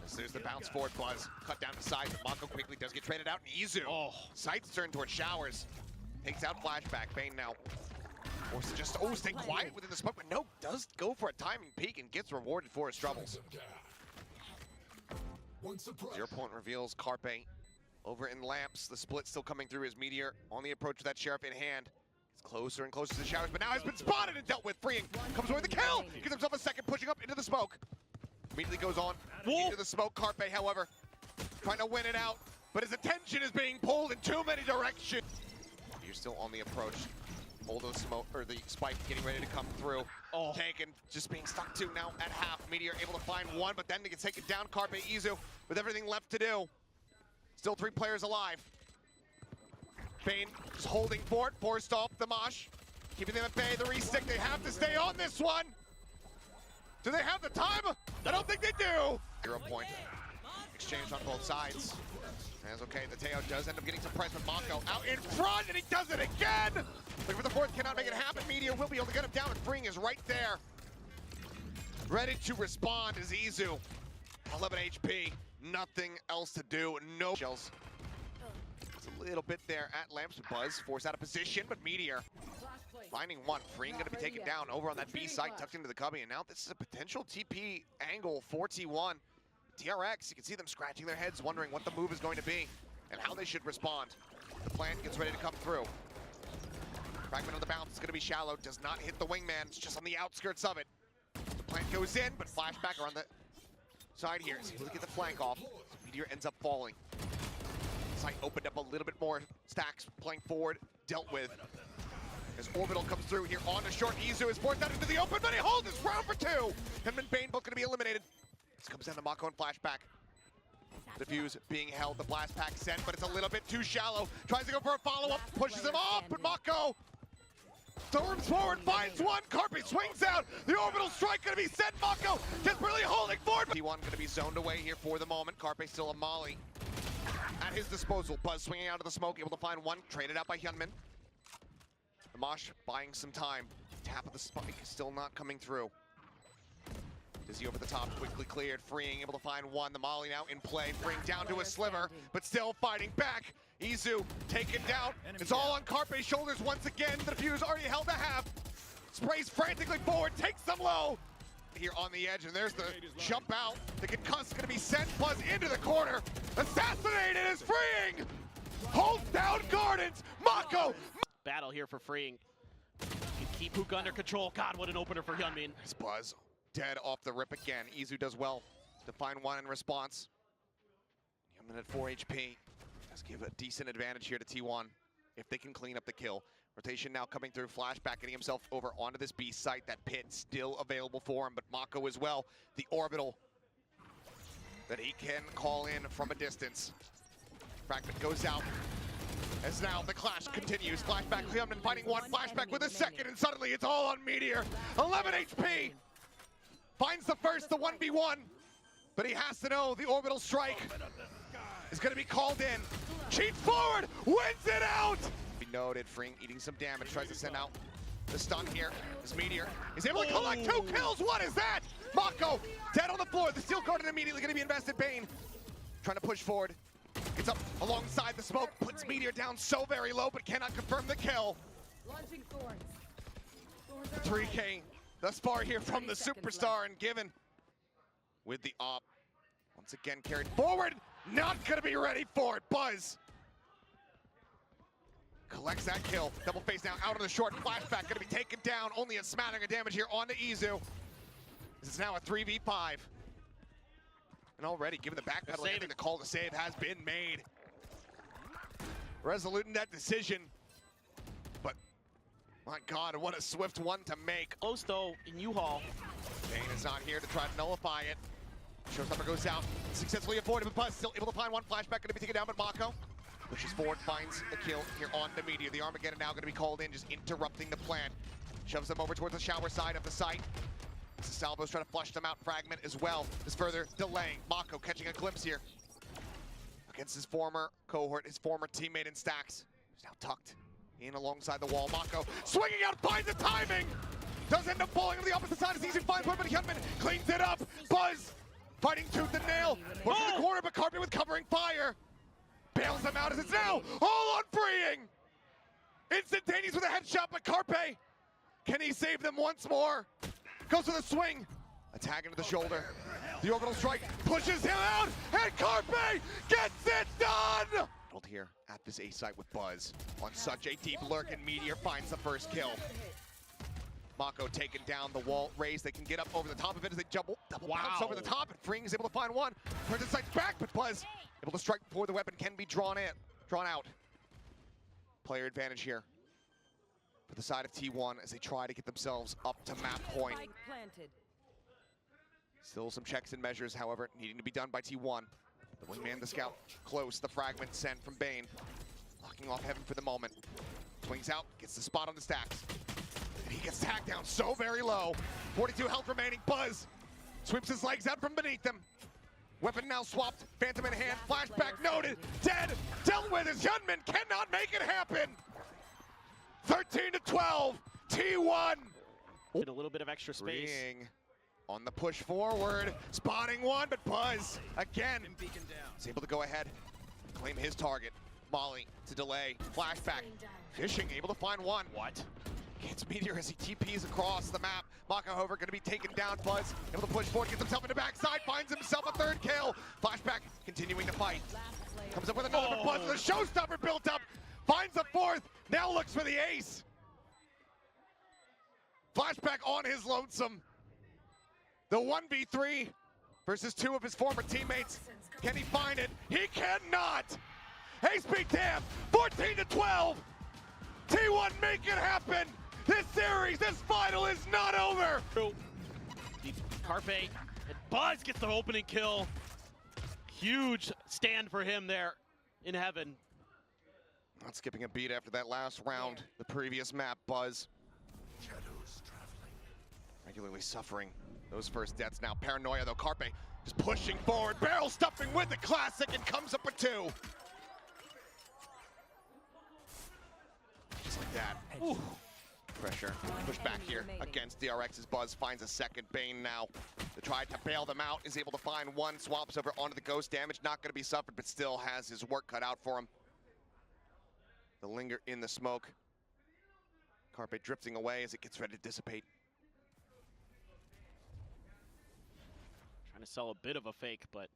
As there's the bounce forward, Buzz cut down to side, but Mako quickly does get traded out, and Izu. Sights turn towards Showers. Takes out flashback. Bane now forced to just stay quiet within the smoke, but no, does go for a timing peek and gets rewarded for his troubles. 0 point reveals Carpe over in Lamps. The split still coming through as Meteor on the approach with that Sheriff in hand. He's closer and closer to the Showers, but now has been spotted and dealt with. Freeing comes away with the kill. Gives himself a second, pushing up into the smoke. Immediately goes on into the smoke. Carpe, however, trying to win it out, but his attention is being pulled in too many directions. You're still on the approach. Although smoke or the spike getting ready to come through. Taken, just being stuck to now at half. Meteor able to find one, but then to get taken down. Carpe Izu with everything left to do. Still 3 players alive. Bane just holding fort, forced off the mosh. Keeping them at bay, the re-stick. They have to stay on this one. Do they have the time? I don't think they do. 0 point. Exchange on both sides. That's okay, the Teo does end up getting some press with Mako out in front, and he does it again! Looking for the fourth, cannot make it happen. Meteor will be able to get him down, and Freeing is right there. Ready to respond is Izu. 11 HP, nothing else to do, no shells. It's a little bit there at Lamps. Buzz forced out of position, but Meteor finding one. Freeing gonna be taken down over on that B site, tucked into the cubby, and now this is a potential TP angle for T1. DRX, you can see them scratching their heads, wondering what the move is going to be and how they should respond. The plant gets ready to come through. Fragment on the bounce is going to be shallow, does not hit the wingman, it's just on the outskirts of it. The plant goes in, but flashback around the side here. So able to get the flank off. Meteor ends up falling. Site opened up a little bit more. Stacks playing forward, dealt with. As Orbital comes through here on the short, Izu is forced out into the open, but he holds his ground for 2. Him and Bane both going to be eliminated. This comes down to Mako and flashback. The fuse being held, the blast pack sent, but it's a little bit too shallow. Tries to go for a follow-up, pushes him off, but Mako storms forward, finds one. Carpe swings out. The orbital strike gonna be sent. Mako desperately holding forward. T1 gonna be zoned away here for the moment. Carpe still a molly at his disposal. Buzz swinging out of the smoke, able to find one. Traded out by Hyunmin. The Mosh buying some time. Tap of the spike still not coming through. Dizzy over the top, quickly cleared. Freeing able to find one. The molly now in play. Freeing down to a sliver, but still fighting back. Izu taken down. It's all on Carpe's shoulders once again. The fuse already held a half. Sprays frantically forward, takes them low. Here on the edge, and there's the jump out. The concuss gonna be sent. Buzz into the corner. Assassinated is Freeing. Holds down Gardens. Mako. Battle here for Freeing. Can keep Hook under control. God, what an opener for Hyunmin. It's Buzz dead off the rip again. Izu does well to find one in response. Hyunmin at 4 HP. Does give a decent advantage here to T1 if they can clean up the kill. Rotation now coming through. Flashback getting himself over onto this B site. That pit still available for him, but Mako as well. The orbital that he can call in from a distance. Fragment goes out. As now the clash continues. Flashback, Hyunmin finding one. Flashback with a second, and suddenly it's all on Meteor. 11 HP. Finds the first, the 1v1. But he has to know the orbital strike is going to be called in. Cheats forward, wins it out! Be noted, Freeing eating some damage, tries to send out the stun here. This Meteor is able to collect 2 kills. What is that? Mako dead on the floor. The Steel Guardian immediately going to be invested. Bane trying to push forward. Gets up alongside the smoke, puts Meteor down so very low, but cannot confirm the kill. Launching thorns. 3K thus far here from the superstar, and given with the op. Once again carried forward, not gonna be ready for it. Buzz collects that kill. Double face now out of the short. Flashback gonna be taken down. Only a smattering of damage here onto Izu. This is now a 3v5. And already, given the backpedaling, I think the call to save has been made. Resolute in that decision. But, my God, what a swift one to make. Close though in U-Haul. Bane is not here to try to nullify it. Showstopper goes out, successfully avoided, but Buzz still able to find one. Flashback gonna be taken down, but Mako pushes forward, finds the kill here on the meteor. The Armageddon now gonna be called in, just interrupting the plan. Shoves them over towards the shower side of the site. This is Salvo's trying to flush them out. Fragment as well is further delaying. Mako catching a glimpse here against his former cohort, his former teammate in Stacks. He's now tucked in alongside the wall. Mako swinging out, finds the timing! Does end up falling on the opposite side as Izu finds one, but Hyunmin cleans it up. Buzz fighting tooth and nail. Looks in the corner, but Carpe with covering fire. Bails them out as it's now all on freeing. Instantaneous with a headshot, but Carpe, can he save them once more? Goes for the swing. Attack into the shoulder. The orbital strike pushes him out, and Carpe gets it done! Here at this A site with Buzz on such a deep lurk, and Meteor finds the first kill. Mako taking down the wall raised. They can get up over the top of it as they double bounce over the top, and Freeing is able to find one. Turns his sights back, but Buzz able to strike before the weapon can be drawn out. Player advantage here for the side of T1 as they try to get themselves up to map point. Still some checks and measures, however, needing to be done by T1. The wingman, the scout, close. The fragment sent from Bane. Locking off Heaven for the moment. Swings out, gets the spot on the Stacks. And he gets tagged down so very low. 42 health remaining. Buzz sweeps his legs out from beneath him. Weapon now swapped. Phantom in hand. Flashback noted. Dead. Dealt with as Hyunmin cannot make it happen. 13-12. T1. Get a little bit of extra space. Freeing on the push forward, spotting one, but Buzz again is able to go ahead, claim his target. Molly to delay, flashback, fishing, able to find one. What? Gets Meteor as he TPs across the map. Mako, however, going to be taken down. Buzz able to push forward, gets himself in the backside, finds himself a third kill. Flashback continuing to fight. Comes up with another, but Buzz with a showstopper built up, finds the fourth, now looks for the ace. Flashback on his lonesome. The 1v3 versus two of his former teammates. Can he find it? He cannot! Ace be damned! 14-12! T1 make it happen! This series, this final is not over! Carpe and Buzz gets the opening kill. Huge stand for him there in Heaven. Not skipping a beat after that last round. The previous map, Buzz. Shadows traveling. Regularly suffering those first deaths now. Paranoia though, Carpe just pushing forward, barrel stuffing with the classic, and comes up with two. Just like that. Ooh. Pressure, push back here against DRX as Buzz finds a second. Bane now to try to bail them out, is able to find one, swaps over onto the ghost. Damage not going to be suffered, but still has his work cut out for him. The linger in the smoke. Carpe drifting away as it gets ready to dissipate. Trying to sell a bit of a fake, but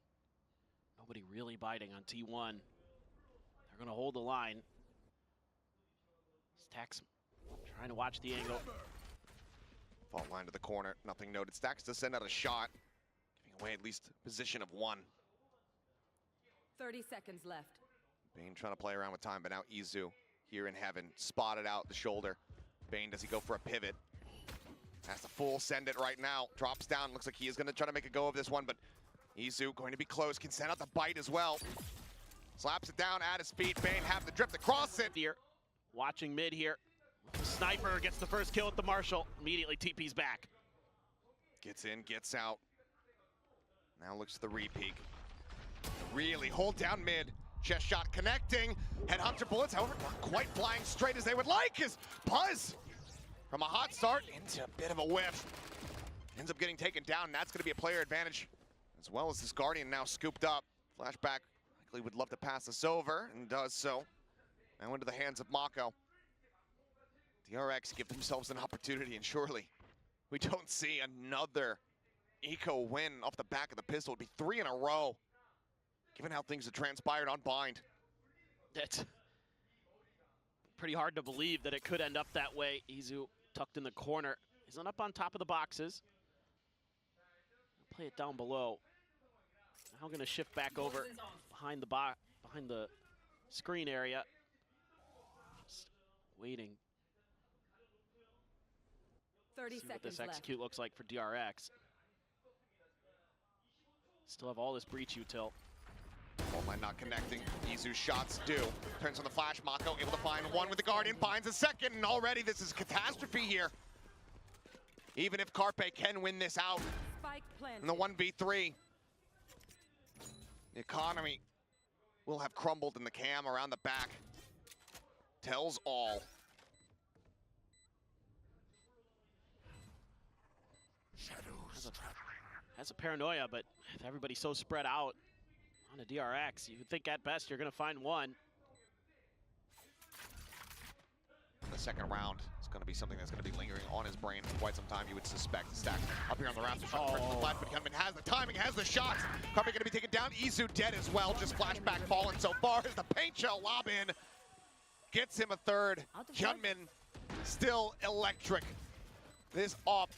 nobody really biting on T1. They're going to hold the line. Stacks trying to watch the angle. Fault line to the corner, nothing noted. Stacks to send out a shot, giving away at least a position of one. 30 seconds left. Bane trying to play around with time, but now Izu here in Heaven, spotted out the shoulder. Bane, does he go for a pivot? Has to full send it right now. Drops down, looks like he is going to try to make a go of this one, but Izu going to be close, can send out the bite as well. Slaps it down at his feet. Bane have the drift across it. Here, watching mid here. The sniper gets the first kill at the Marshall. Immediately TP's back. Gets in, gets out. Now looks to the re-peek. Really hold down mid. Chest shot connecting. Headhunter bullets, however, not quite flying straight as they would like, as Buzz from a hot start into a bit of a whiff. Ends up getting taken down, and that's going to be a player advantage, as well as this Guardian now scooped up. Flashback likely would love to pass this over, and does so. Now into the hands of Mako. DRX give themselves an opportunity, and surely we don't see another eco win off the back of the pistol. It'd be 3 in a row, given how things have transpired on Bind. That's pretty hard to believe that it could end up that way. Izu tucked in the corner. He's not up on top of the boxes. Play it down below. Now going to shift back over behind the screen area. Just waiting. 30 See what seconds this execute looks like for DRX. Still have all this breach util. All line not connecting. Izu's shots do. Turns on the flash. Mako able to find one with the Guardian. Finds a second, and already this is catastrophe here. Even if Carpe can win this out Spike planted. in the 1v3, the economy will have crumbled, in the cam around the back tells all. Shadows traveling. Has a paranoia, but with everybody so spread out on a DRX, you would think at best you're going to find one. The second round is going to be something that's going to be lingering on his brain for quite some time, you would suspect. Stack up here on the rafters, trying to press the flash, but Hyunmin has the timing, has the shots. Probably going to be taken down. Izu dead as well, just flashback falling so far as the paint shell lob in gets him a third. Hyunmin still electric. This off,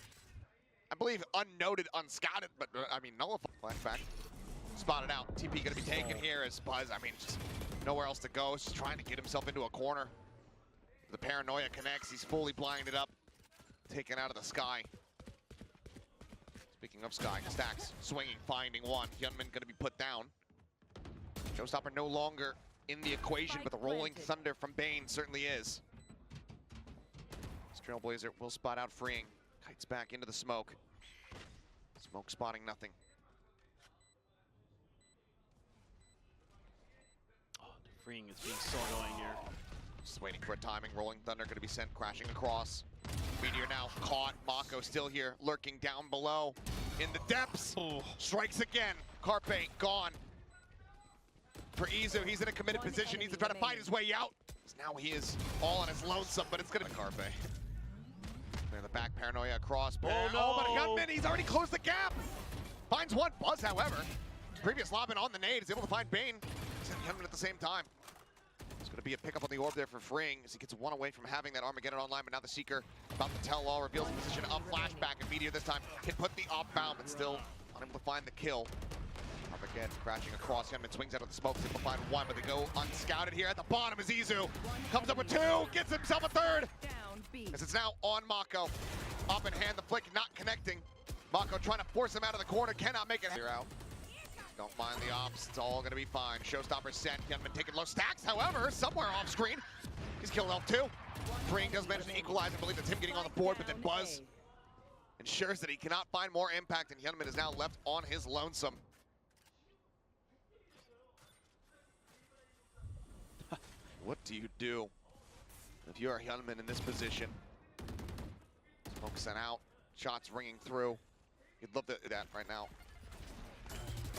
I believe, unnoted, unscouted, but I mean, nullified. Flashback, spotted out. TP going to be taken here as Buzz, I mean, just nowhere else to go. He's just trying to get himself into a corner. The paranoia connects, he's fully blinded up, taken out of the sky. Speaking of sky, Stacks swinging, finding one. Hyunmin going to be put down. Showstopper no longer in the equation, but the rolling thunder from Bane certainly is. Trailblazer will spot out freeing. Kites back into the smoke. Smoke spotting nothing. Oh, the freeing is being so annoying here. Just waiting for a timing. Rolling Thunder going to be sent crashing across. Meteor now caught. Mako still here, lurking down below in the depths. Oh. Strikes again. Carpe gone. For Izu, he's in a committed position. Needs to try to find his way out. Now he is all on his lonesome, but it's going to be Carpe. Clear the back, paranoia across. Oh, no. But Hyunmin, he's already closed the gap. Finds one. Buzz, however. Previous lobbing on the nade is able to find Bane. And Hyunmin at the same time. It's going to be a pickup on the orb there for freeing as he gets one away from having that Armageddon online, but now the Seeker about to tell all, reveals the position of flashback, and Meteor this time can put the off-bound, but still unable to find the kill. Armageddon crashing across. Hyunmin swings out of the smoke, able to find one, but they go unscouted here at the bottom as Izu comes up with two, gets himself a third. As it's now on Mako. Up in hand, the flick not connecting. Mako trying to force him out of the corner, cannot make it. Clear out. Don't mind the ops, it's all gonna be fine. Showstopper set, Hyunmin taking low. Stacks, however, somewhere off screen. He's killed L2. Freeing does manage to equalize. I believe that's him getting on the board, but then Buzz ensures that he cannot find more impact, and Hyunmin is now left on his lonesome. What do you do if you're Hyunmin in this position? Smoke sent out, shots ringing through. You'd love that right now.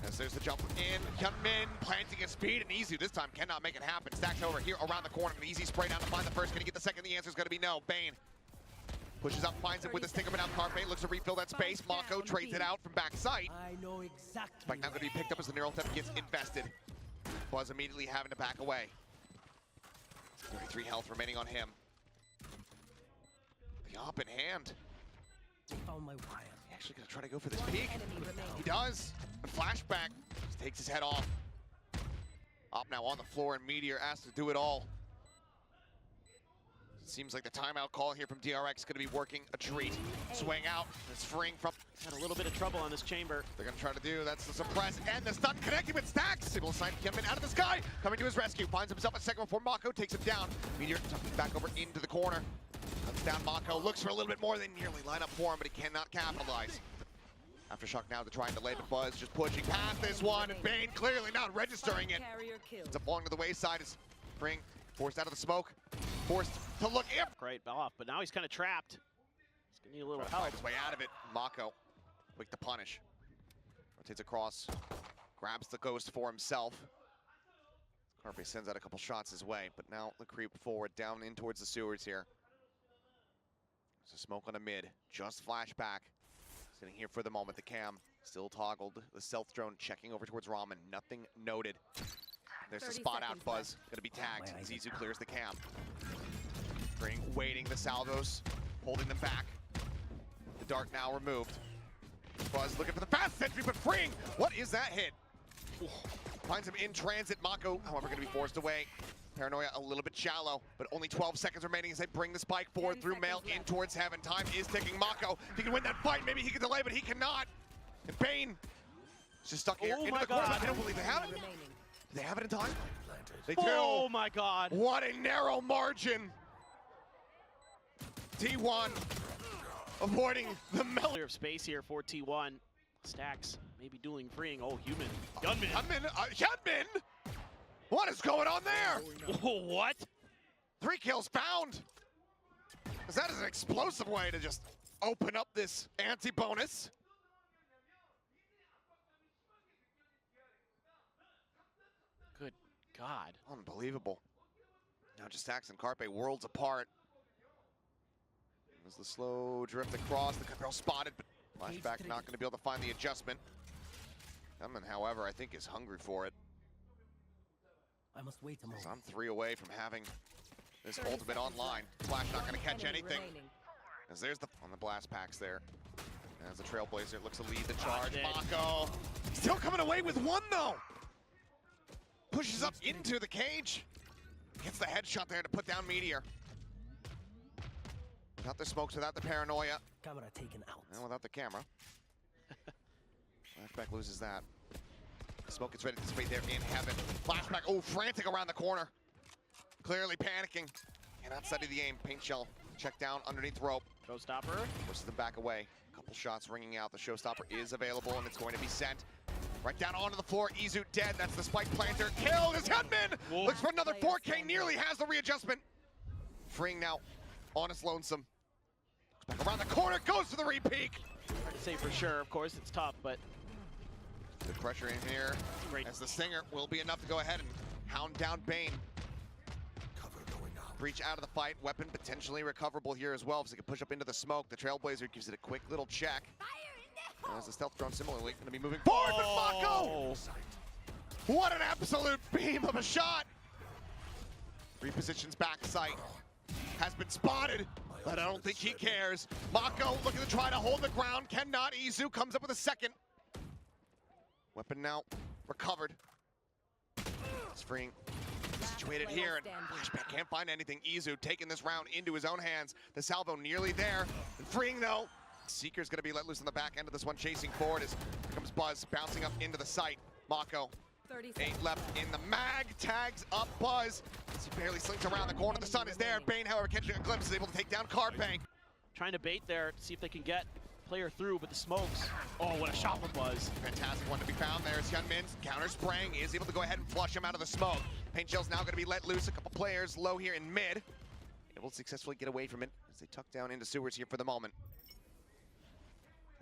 As there's the jump in, Hyunmin planting his speed, and Izu this time cannot make it happen. Stacks over here around the corner, an easy spray down to find the first. Can he get the second? The answer is going to be no. Bane pushes up, finds him with the stinger, but now Carpe looks to refill that space. Mako trades it out from backside. I know exactly. Spike now going to be picked up as the neural theft gets invested. Buzz immediately having to back away. 33 health remaining on him. The op in hand. They found my wire. He actually going to try to go for this peek. Enemy He does. The flashback just takes his head off. Op now on the floor, and Meteor asked to do it all. It seems like the timeout call here from DRX is going to be working a treat. Swing out. It's freeing from. Had a little bit of trouble on this chamber. They're going to try to do. That's the suppress and the stun connecting with Stacks. Able to sign Hyunmin out of the sky. Coming to his rescue. Finds himself a second before Mako takes him down. Meteor tucking back over into the corner. Cuts down Mako. Looks for a little bit more than nearly line up for him, but he cannot capitalize. Aftershock now to try and delay, but Buzz just pushing past this one, and Bane clearly not registering it. Carrier killed. It's up along to the wayside as Spring forced out of the smoke, forced to look in. Great off, but now he's kind of trapped. He's gonna need a little Trying to help. fight his way out of it. Mako, quick to punish. Rotates across, grabs the ghost for himself. Carpe sends out a couple shots his way, but now the creep forward, down in towards the sewers here. There's a smoke on a mid, just flashback. Sitting here for the moment, the cam still toggled. The stealth drone checking over towards Ramen. Nothing noted. There's the 30 spot out. seconds Buzz gonna be tagged. Zizou clears the cam. Fring waiting the salvos, holding them back. The dart now removed. Buzz looking for the fast sentry, but Fring, what is that hit? Ooh. Finds him in transit. Mako, however, gonna be forced away. Paranoia a little bit shallow, but only 12 seconds remaining as they bring the spike forward through Mail in towards Heaven. Time is ticking. Mako, if he can win that fight, maybe he can delay, but he cannot. And Bane is just stuck here into the corner. I don't believe they have it. Remaining. Do they have it in time? They do. Oh my god. What a narrow margin. T1 avoiding the melt. Clear of space here for T1. Stacks maybe dueling freeing. Oh, human. Gunman. Gunman? What is going on there? What? 3 kills found. Because that is an explosive way to just open up this anti-bonus. Good God. Unbelievable. Now just Stacks and Carpe worlds apart. There's the slow drift across. The girl spotted, but flashback not going to be able to find the adjustment. Gunman, however, I think is hungry for it. I must wait a moment. So I'm 3 away from having this ultimate online. Flash not going to catch anything. As there's the on the blast packs there. As the Trailblazer looks to lead the charge. Mako still coming away with 1 though. Pushes up into the cage. Gets the headshot there to put down Meteor. Without the smokes, without the paranoia. Camera taken out. And without the camera. Flashback loses that. Smoke gets ready to dissipate there in Heaven. Flashback, oh, frantic around the corner. Clearly panicking. Cannot study the aim. Paint shell check down underneath rope. Showstopper. Pushes them back away. Couple shots ringing out. The showstopper is available and it's going to be sent right down onto the floor. Izu dead. That's the spike planter. Killed his Gunman. Looks for another 4K. Nearly has the readjustment. Freeing now. Honest Lonesome. Looks back around the corner. Goes to the re-peek. Hard to say for sure. Of course, it's tough, but good pressure in here. Great. As the Stinger will be enough to go ahead and hound down Bane. Cover going out. Breach out of the fight. Weapon potentially recoverable here as well. If he can push up into the smoke. The Trailblazer gives it a quick little check. As the stealth drone similarly going to be moving forward, but Mako! What an absolute beam of a shot! Repositions back sight. Has been spotted, but I don't think he cares. Mako looking to try to hold the ground. Cannot. Izu comes up with a second. Weapon now recovered. It's freeing. Situated here, and Flashback can't find anything. Izu taking this round into his own hands. The salvo nearly there. And freeing though. Seeker's gonna be let loose on the back end of this one, chasing forward as here comes Buzz bouncing up into the site. Mako. 8 left in the mag. Tags up Buzz. As he barely slinks around the corner. The sun is there. Bane, however, catching a glimpse, is able to take down Carpe. trying to bait there to see if they can get player through, but the smokes. Oh, what a shot from Buzz. Fantastic one to be found there. Hyunmin counter spraying, is able to go ahead and flush him out of the smoke. Paint Shell's now going to be let loose. A couple players low here in mid. Able to successfully get away from it as they tuck down into sewers here for the moment.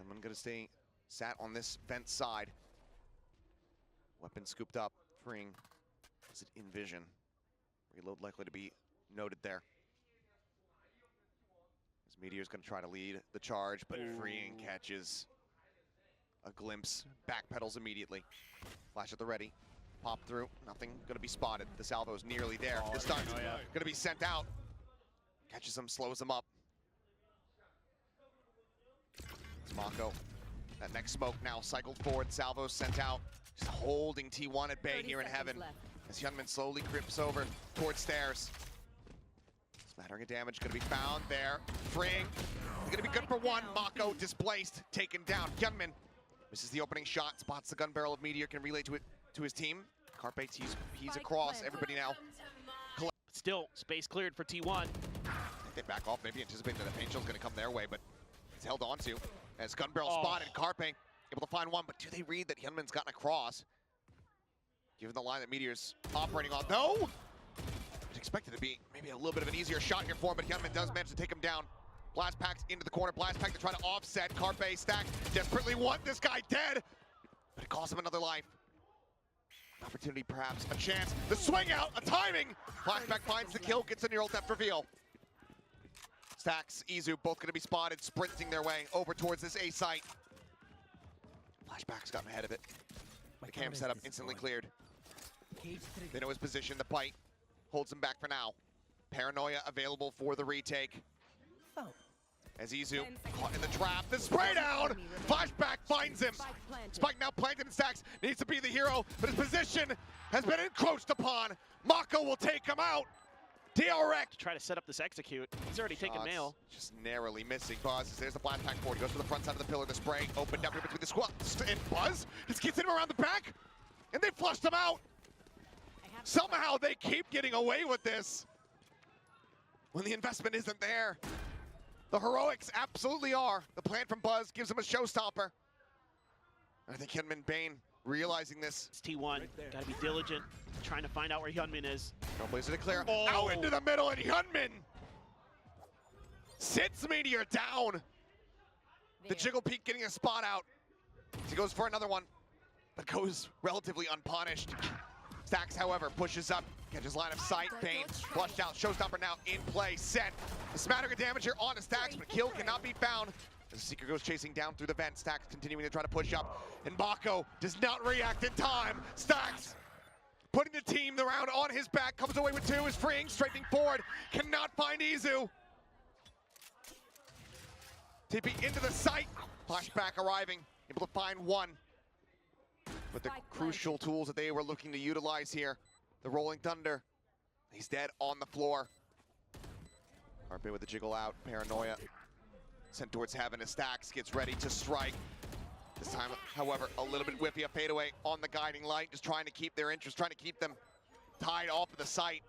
I'm going to stay sat on this vent side. Weapon scooped up, freeing. Is it in vision? Reload likely to be noted there. As Meteor's going to try to lead the charge, but freeing catches a glimpse. Backpedals immediately. Flash at the ready. Pop through. Nothing going to be spotted. The salvo's nearly there. The stun's going to be sent out. Catches him, slows him up. It's Mako. That next smoke now cycled forward. Salvo sent out. Just holding T1 at bay here in heaven. As Hyunmin slowly grips over towards stairs. Smattering of damage going to be found there. Freeing. Going to be good for one. Mako displaced. Taken down. Hyunmin misses the opening shot. Spots the gun barrel of Meteor. Can relay to it to his team. Carpe, he's across. Everybody now. Still, space cleared for T1. I think they back off, maybe anticipating that the paint shell's going to come their way, but it's held on to. As gun barrel spotted, Carpe able to find one, but do they read that Hyunmin's gotten across? Given the line that Meteor's operating on, though, I'd expect it to be maybe a little bit of an easier shot here for him, but Hyunmin does manage to take him down. Blast packs into the corner, blast pack to try to offset. Carpe stacked, desperately want this guy dead, but it costs him another life. Opportunity, perhaps, a chance. The swing out, a timing! Flashback finds the kill, gets a neural depth reveal. Stacks, Izu, both gonna be spotted, sprinting their way over towards this A site. Flashback's gotten ahead of it. My The cam camera setup is instantly destroyed. cleared. Cage They trigger. know his position. The bite holds him back for now. Paranoia available for the retake. Foul. As Izu caught in the trap. The spray down! Flashback finds him. Spike planted. Spike now planted in stacks. Needs to be the hero, but his position has been encroached upon. Mako will take him out. DRX. Try to set up this execute. He's already taken Shots nail. Just narrowly missing. Buzz, there's the flashback forward. He goes to the front side of the pillar. The spray opened up here between the squad. And Buzz just gets him around the back, and they flushed him out. Somehow they keep getting away with this when the investment isn't there. The heroics absolutely are. The plan from Buzz gives him a showstopper. I think Hyunmin Bane realizing this. It's T1. Gotta be diligent. Trying to find out where Hyunmin is. Trailblazer to clear. Oh. Out into the middle, and Hyunmin sits Meteor down. The Jiggle Peak getting a spot out. He goes for another one, but goes relatively unpunished. Stacks, however, pushes up, catches line of sight. Bane flushed out. Showstopper now in play. Set. A smattering of damage here on the Stacks, but kill cannot be found. As the Seeker goes chasing down through the vent. Stacks continuing to try to push up, and Mako does not react in time. Stacks putting the team around on his back, comes away with two, is freeing, straightening forward, cannot find Izu. TP into the site, flashback arriving, able to find one. With the crucial tools that they were looking to utilize here. The Rolling Thunder, he's dead on the floor. Carpe with the jiggle out, Paranoia. Sent towards heaven as Stacks gets ready to strike. This time, however, a little bit whiffy, a fadeaway on the guiding light, just trying to keep their interest, trying to keep them tied off of the site.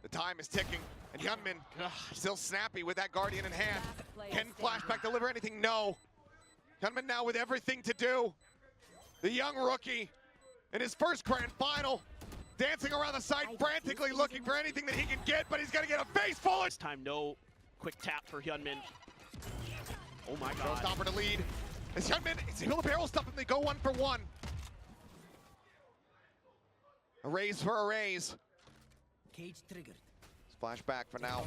The time is ticking, and Hyunmin still snappy with that Guardian in hand. Can Flashback deliver anything? No. Hyunmin now with everything to do. The young rookie in his first grand final, dancing around the site, frantically looking for anything that he can get, but he's gonna get a face full. This time, no quick tap for Hyunmin. Oh my god. Showstopper to lead. As Hyunmin is able to barrel stuff and they go 1 for 1. A raise for a raise. Cage triggered. Flashback for now.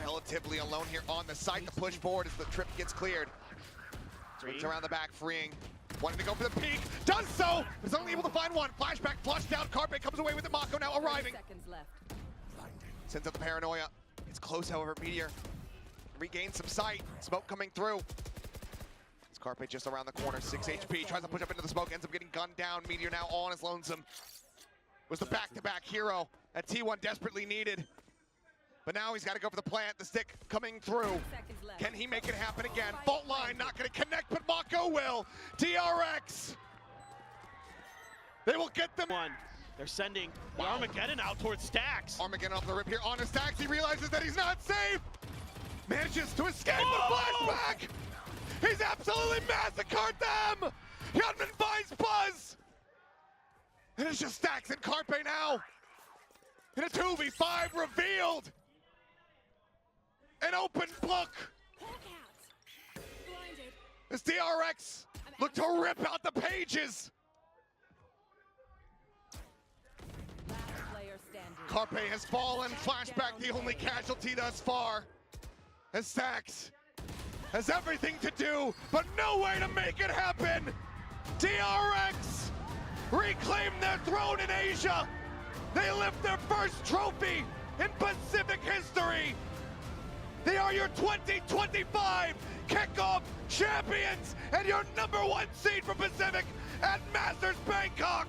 Relatively alone here on the site. The push forward as the trip gets cleared. Swings around the back, freeing. Wanting to go for the peak. Does so! But is only able to find one. Flashback flushed down. Carpe comes away with it. Mako now arriving. 30 seconds left. Sends up the Paranoia. It's close, however. Meteor regains some sight. Smoke coming through. It's Carpe just around the corner. 6 HP. Tries to push up into the smoke. Ends up getting gunned down. Meteor now on his lonesome. Was the back-to-back hero that T1 desperately needed. But now he's got to go for the plant. The stick coming through. 30 seconds left. Can he make it happen again? Fault line not going to connect, but Mako will. DRX. They will get them. One. They're sending the Wow. Armageddon out towards Stacks. Armageddon off the rip here on his Stacks. He realizes that he's not safe. Manages to escape with flashback. He's absolutely massacred them. Hyunmin finds Buzz. And it's just Stacks and Carpe now. In a 2v5 revealed. An open book. As DRX look to rip out the pages. Last player standing. Carpe has fallen. Flashback the only casualty thus far. As Stacks has everything to do, but no way to make it happen. DRX reclaim their throne in Asia. They lift their first trophy in Pacific history. They are your 2025 Kickoff champions and your #1 seed for Pacific at Masters Bangkok.